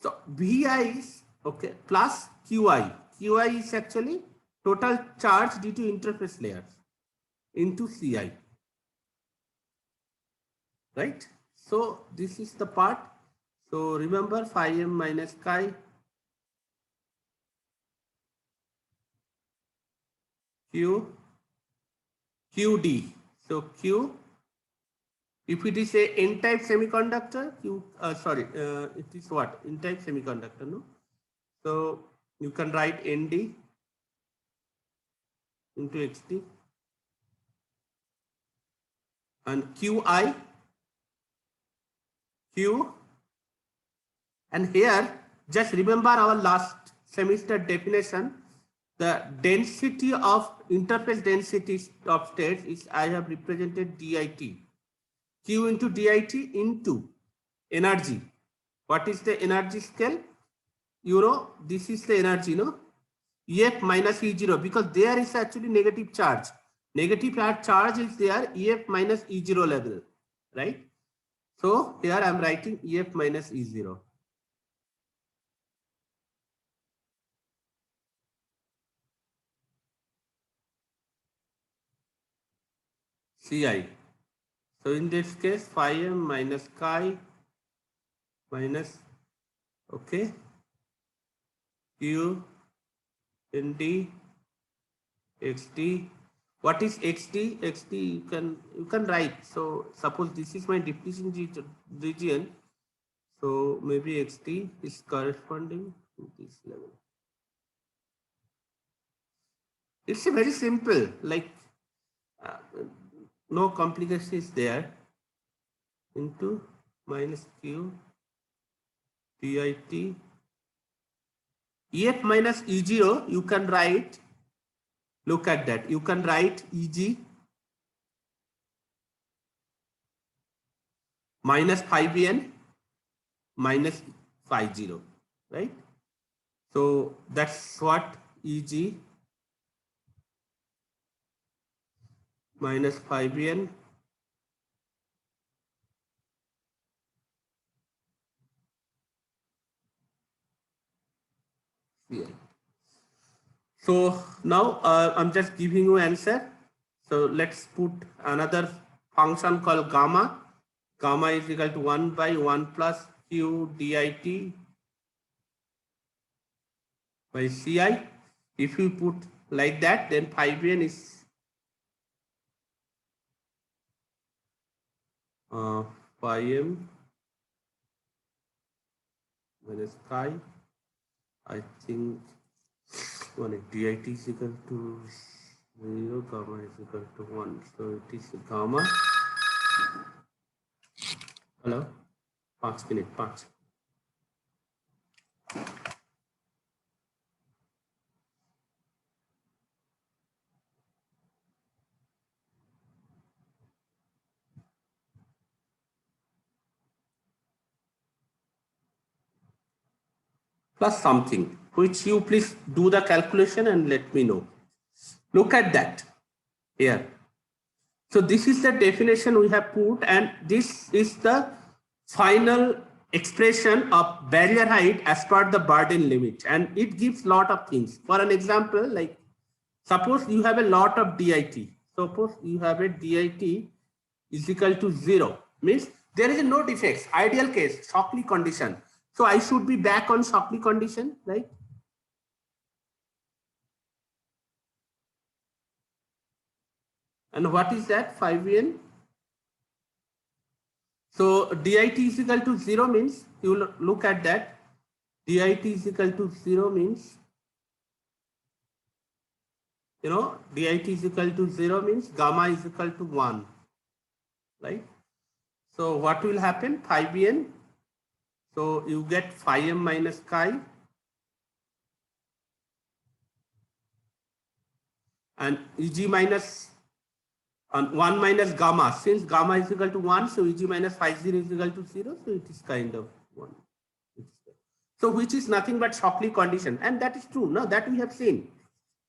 so VI is okay plus QI. QI is actually total charge due to interface layers into Ci, right? So this is the part. So remember phi m minus chi q qd. So q, if it is a n-type semiconductor, it is what? N-type semiconductor, no? So you can write nd into xt and qi q, and here just remember our last semester definition. The density of interface density of states is, I have represented dit. Q into dit into energy. What is the energy scale? You know, this is the energy, no? EF minus E0, because there is actually negative charge. Negative charge is there, EF minus E0 level, right? So here I am writing EF minus E0. Ci. So in this case, phi m minus chi minus, okay, q nd xt. What is xt? Xt you can write. So suppose this is my depletion region. So maybe xt is corresponding to this level. It's a very simple, like no complication is there, into minus q dit. EF minus E0 you can write, look at that, you can write Eg minus phi bn minus phi 0, right? So that's what Eg minus phi bn Ci. So now I'm just giving you answer. So let's put another function called gamma. Gamma is equal to 1 by 1 plus q dit by Ci. If you put like that, then phi bn is phi m minus chi. I think dit is equal to 0, gamma is equal to 1. So it is gamma. Hello? 5 minutes, 5. Plus something, which you please do the calculation and let me know. Look at that here. So this is the definition we have put, and this is the final expression of barrier height as per the Bardeen limit, and it gives lot of things. For an example, like suppose you have a lot of dit. Suppose you have a dit is equal to 0, means there is no defects. Ideal case, Schottky condition. So I should be back on Schottky condition, right? And what is that? 5n. So dit is equal to 0 means, you look at that. Dit is equal to 0 means, you know, dit is equal to 0 means gamma is equal to 1, right? So what will happen? Phi bn. So you get phi m minus chi and Eg minus 1 minus gamma. Since gamma is equal to 1, so Eg minus phi 0 is equal to 0. So it is kind of 1. So which is nothing but Schottky condition. And that is true. Now that we have seen.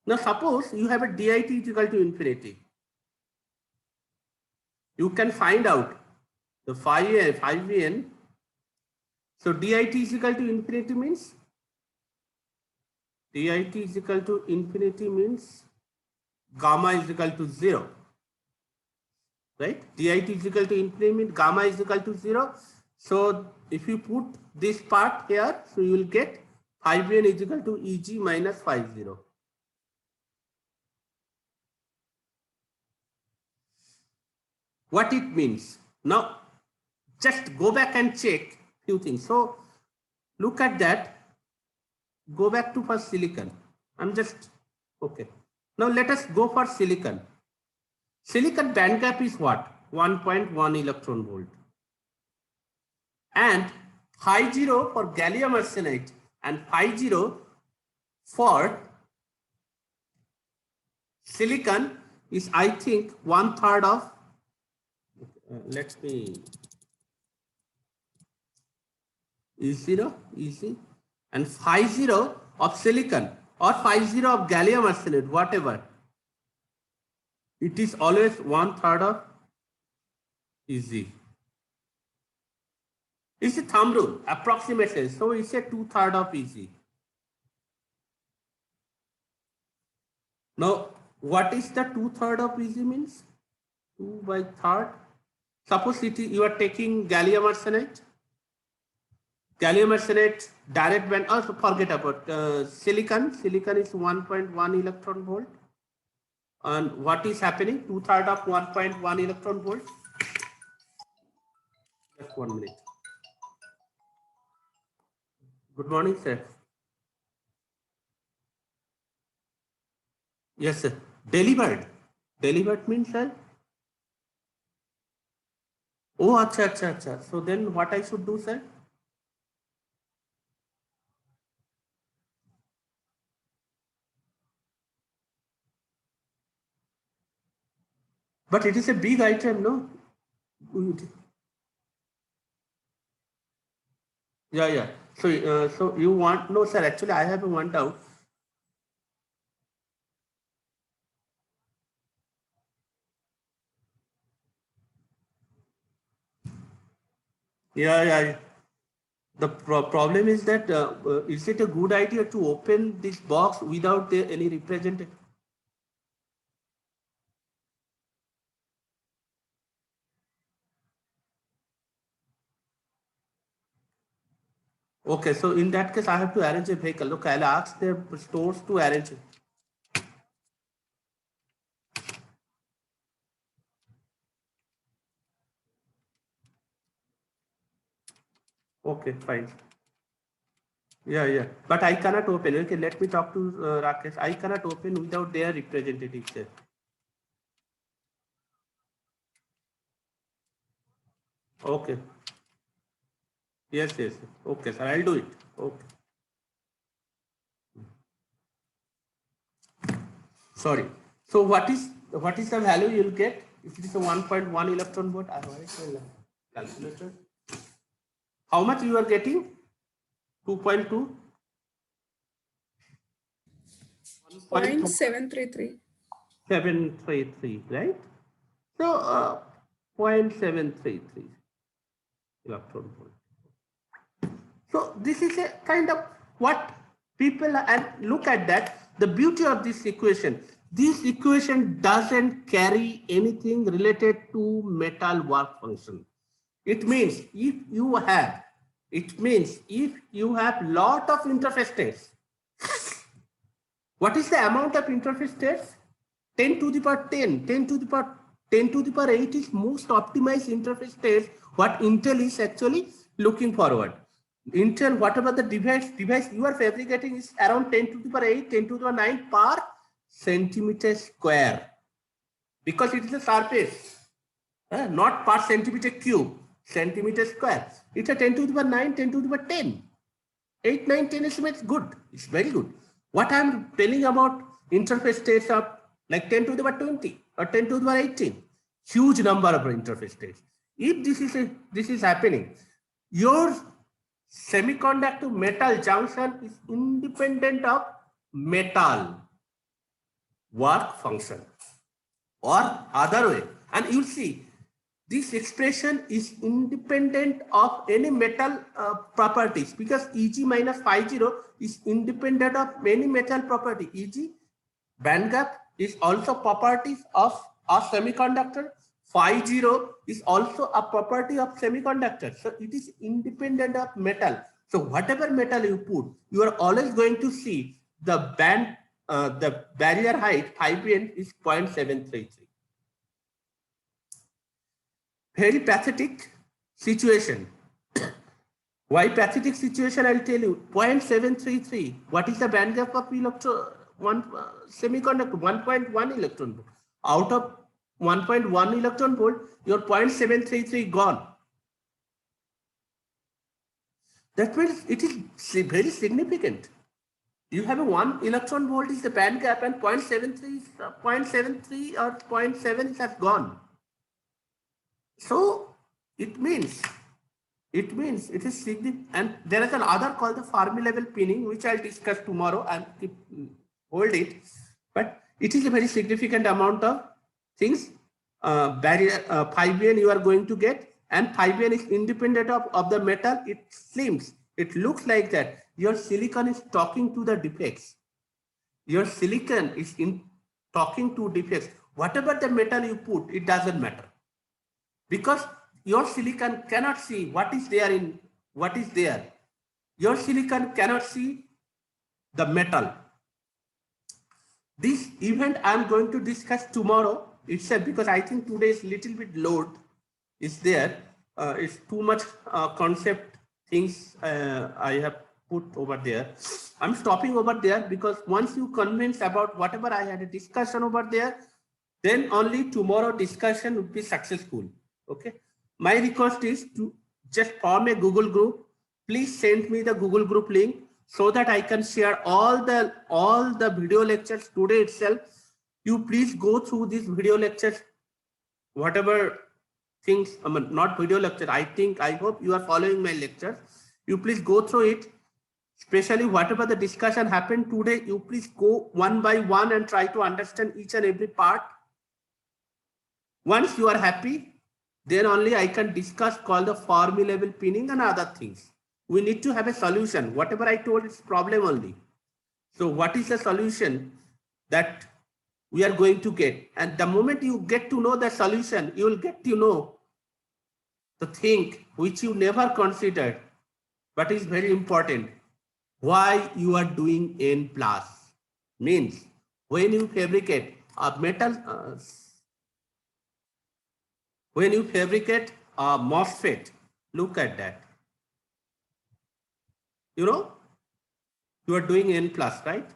Now suppose you have a dit is equal to infinity. You can find out the phi bn. So dit is equal to infinity means dit is equal to infinity means gamma is equal to 0. Right? dit is equal to infinity means gamma is equal to 0. So if you put this part here, so you will get phi n is equal to Eg minus phi 0. What it means? Now, just go back and check few things. So look at that. Go back to first silicon. I'm just, okay. Now let us go for silicon. Silicon band gap is what? 1.1 electron volt. And phi 0 for gallium arsenide and phi 0 for silicon is, I think, 1/3 of, let me, E0, easy, and phi 0 of silicon or phi 0 of gallium arsenide, whatever, it is always 1/3 of Eg. It's a thumb rule, approximation. So it's a 2/3 of Eg. Now, what is the 2/3 of Eg means? 2/3. Suppose you are taking gallium arsenide. Gallium arsenide direct band, also forget about silicon. Silicon is 1.1 electron volt. And what is happening? 2/3 of 1.1 electron volt. Just 1 minute. Good morning, sir. Yes, sir. Delivered. Delivered means, sir? Oh, acha, acha, acha. So then what I should do, sir? But it is a big item, no? Yeah, yeah. So you want, no, sir, actually I have one doubt. Yeah, yeah. The problem is that is it a good idea to open this box without any representative? Okay, so in that case, I have to arrange a vehicle. Look, I'll ask the stores to arrange it. Okay, fine. Yeah, yeah. But I cannot open. Okay, let me talk to Rakesh. I cannot open without their representative there. Okay. Yes, yes. Okay, sir. I'll do it. Okay. Sorry. So what is the value you'll get if it is a 1.1 electron volt? I have a calculator. How much you are getting? 2.2? 0.733. 733, right? So 0.733 electron volt. So this is a kind of what people, and look at that. The beauty of this equation doesn't carry anything related to metal work function. It means if you have lot of interface states, what is the amount of interface states? 10 to the power 10, 10 to the power 10 to the power 8 is most optimized interface states what Intel is actually looking forward. Intel, whatever the device you are fabricating is around 10 to the power 8, 10 to the power 9 per centimeter square. Because it is a surface, not per centimeter cube, centimeter square. It's a 10 to the power 9, 10 to the power 10. 8, 9, 10 estimates good. It's very good. What I'm telling about interface states of like 10 to the power 20 or 10 to the power 18, huge number of interface states. If this is happening, your semiconductor metal junction is independent of metal work function or other way. And you'll see this expression is independent of any metal properties, because Eg minus phi 0 is independent of many metal property. Eg band gap is also properties of a semiconductor. Phi 0 is also a property of semiconductor. So it is independent of metal. So whatever metal you put, you are always going to see the band, the barrier height, phi band is 0.733. Very pathetic situation. Why pathetic situation? I'll tell you. 0.733. What is the band gap of semiconductor? 1.1 electron volt. Out of 1.1 electron volt, your 0.733 gone. That means it is very significant. You have a 1 electron volt is the band gap, and 0.73 is 0.73 or 0.7 has gone. So it means it is significant. And there is another called the Fermi-level pinning, which I'll discuss tomorrow and hold it. But it is a very significant amount of things. Barrier phi bn you are going to get, and phi bn is independent of the metal. It seems, it looks like that your silicon is talking to the defects. Your silicon is talking to defects. Whatever the metal you put, it doesn't matter, because your silicon cannot see what is there in what is there. Your silicon cannot see the metal. This event I am going to discuss tomorrow itself, because I think today is little bit load is there. It's too much concept things I have put over there. I'm stopping over there, because once you convince about whatever I had a discussion over there, then only tomorrow discussion would be successful. Okay. My request is to just form a Google group. Please send me the Google group link so that I can share all the video lectures today itself. You please go through these video lectures, whatever things, I mean, not video lecture. I hope you are following my lectures. You please go through it. Especially whatever the discussion happened today, you please go one by one and try to understand each and every part. Once you are happy, then only I can discuss called the Fermi-level pinning and other things. We need to have a solution. Whatever I told is problem only. So what is the solution that we are going to get? And the moment you get to know the solution, you will get to know the thing which you never considered, but is very important. Why you are doing N plus means when you fabricate a metal, when you fabricate a MOSFET, look at that. You know, you are doing N plus, right?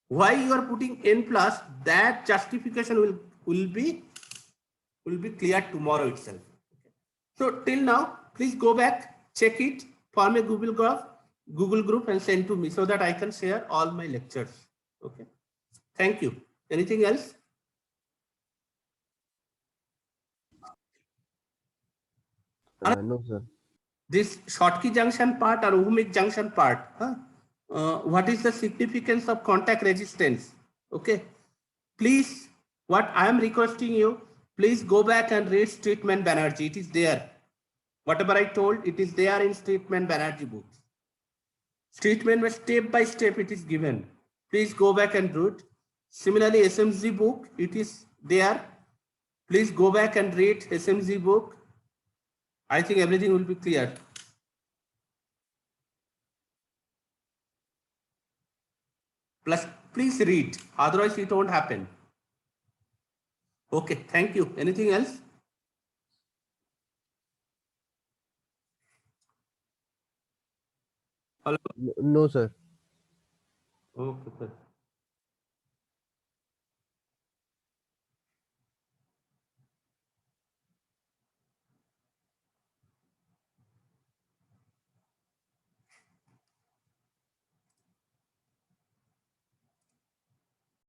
Why you are putting N plus? That justification will be clear tomorrow itself. So till now, please go back, check it, form a Google group and send to me so that I can share all my lectures. Okay. Thank you. Anything else? No, sir. This Schottky junction part or ohmic junction part, what is the significance of contact resistance? Okay. Please, what I am requesting you, please go back and read Streetman Banerjee. It is there. Whatever I told, it is there in Streetman Banerjee books. Streetman, step by step it is given. Please go back and read. Similarly, SMZ book, it is there. Please go back and read SMZ book. I think everything will be clear. Plus, please read, otherwise it won't happen. Okay, thank you. Anything else? Hello? No, sir. Okay, sir.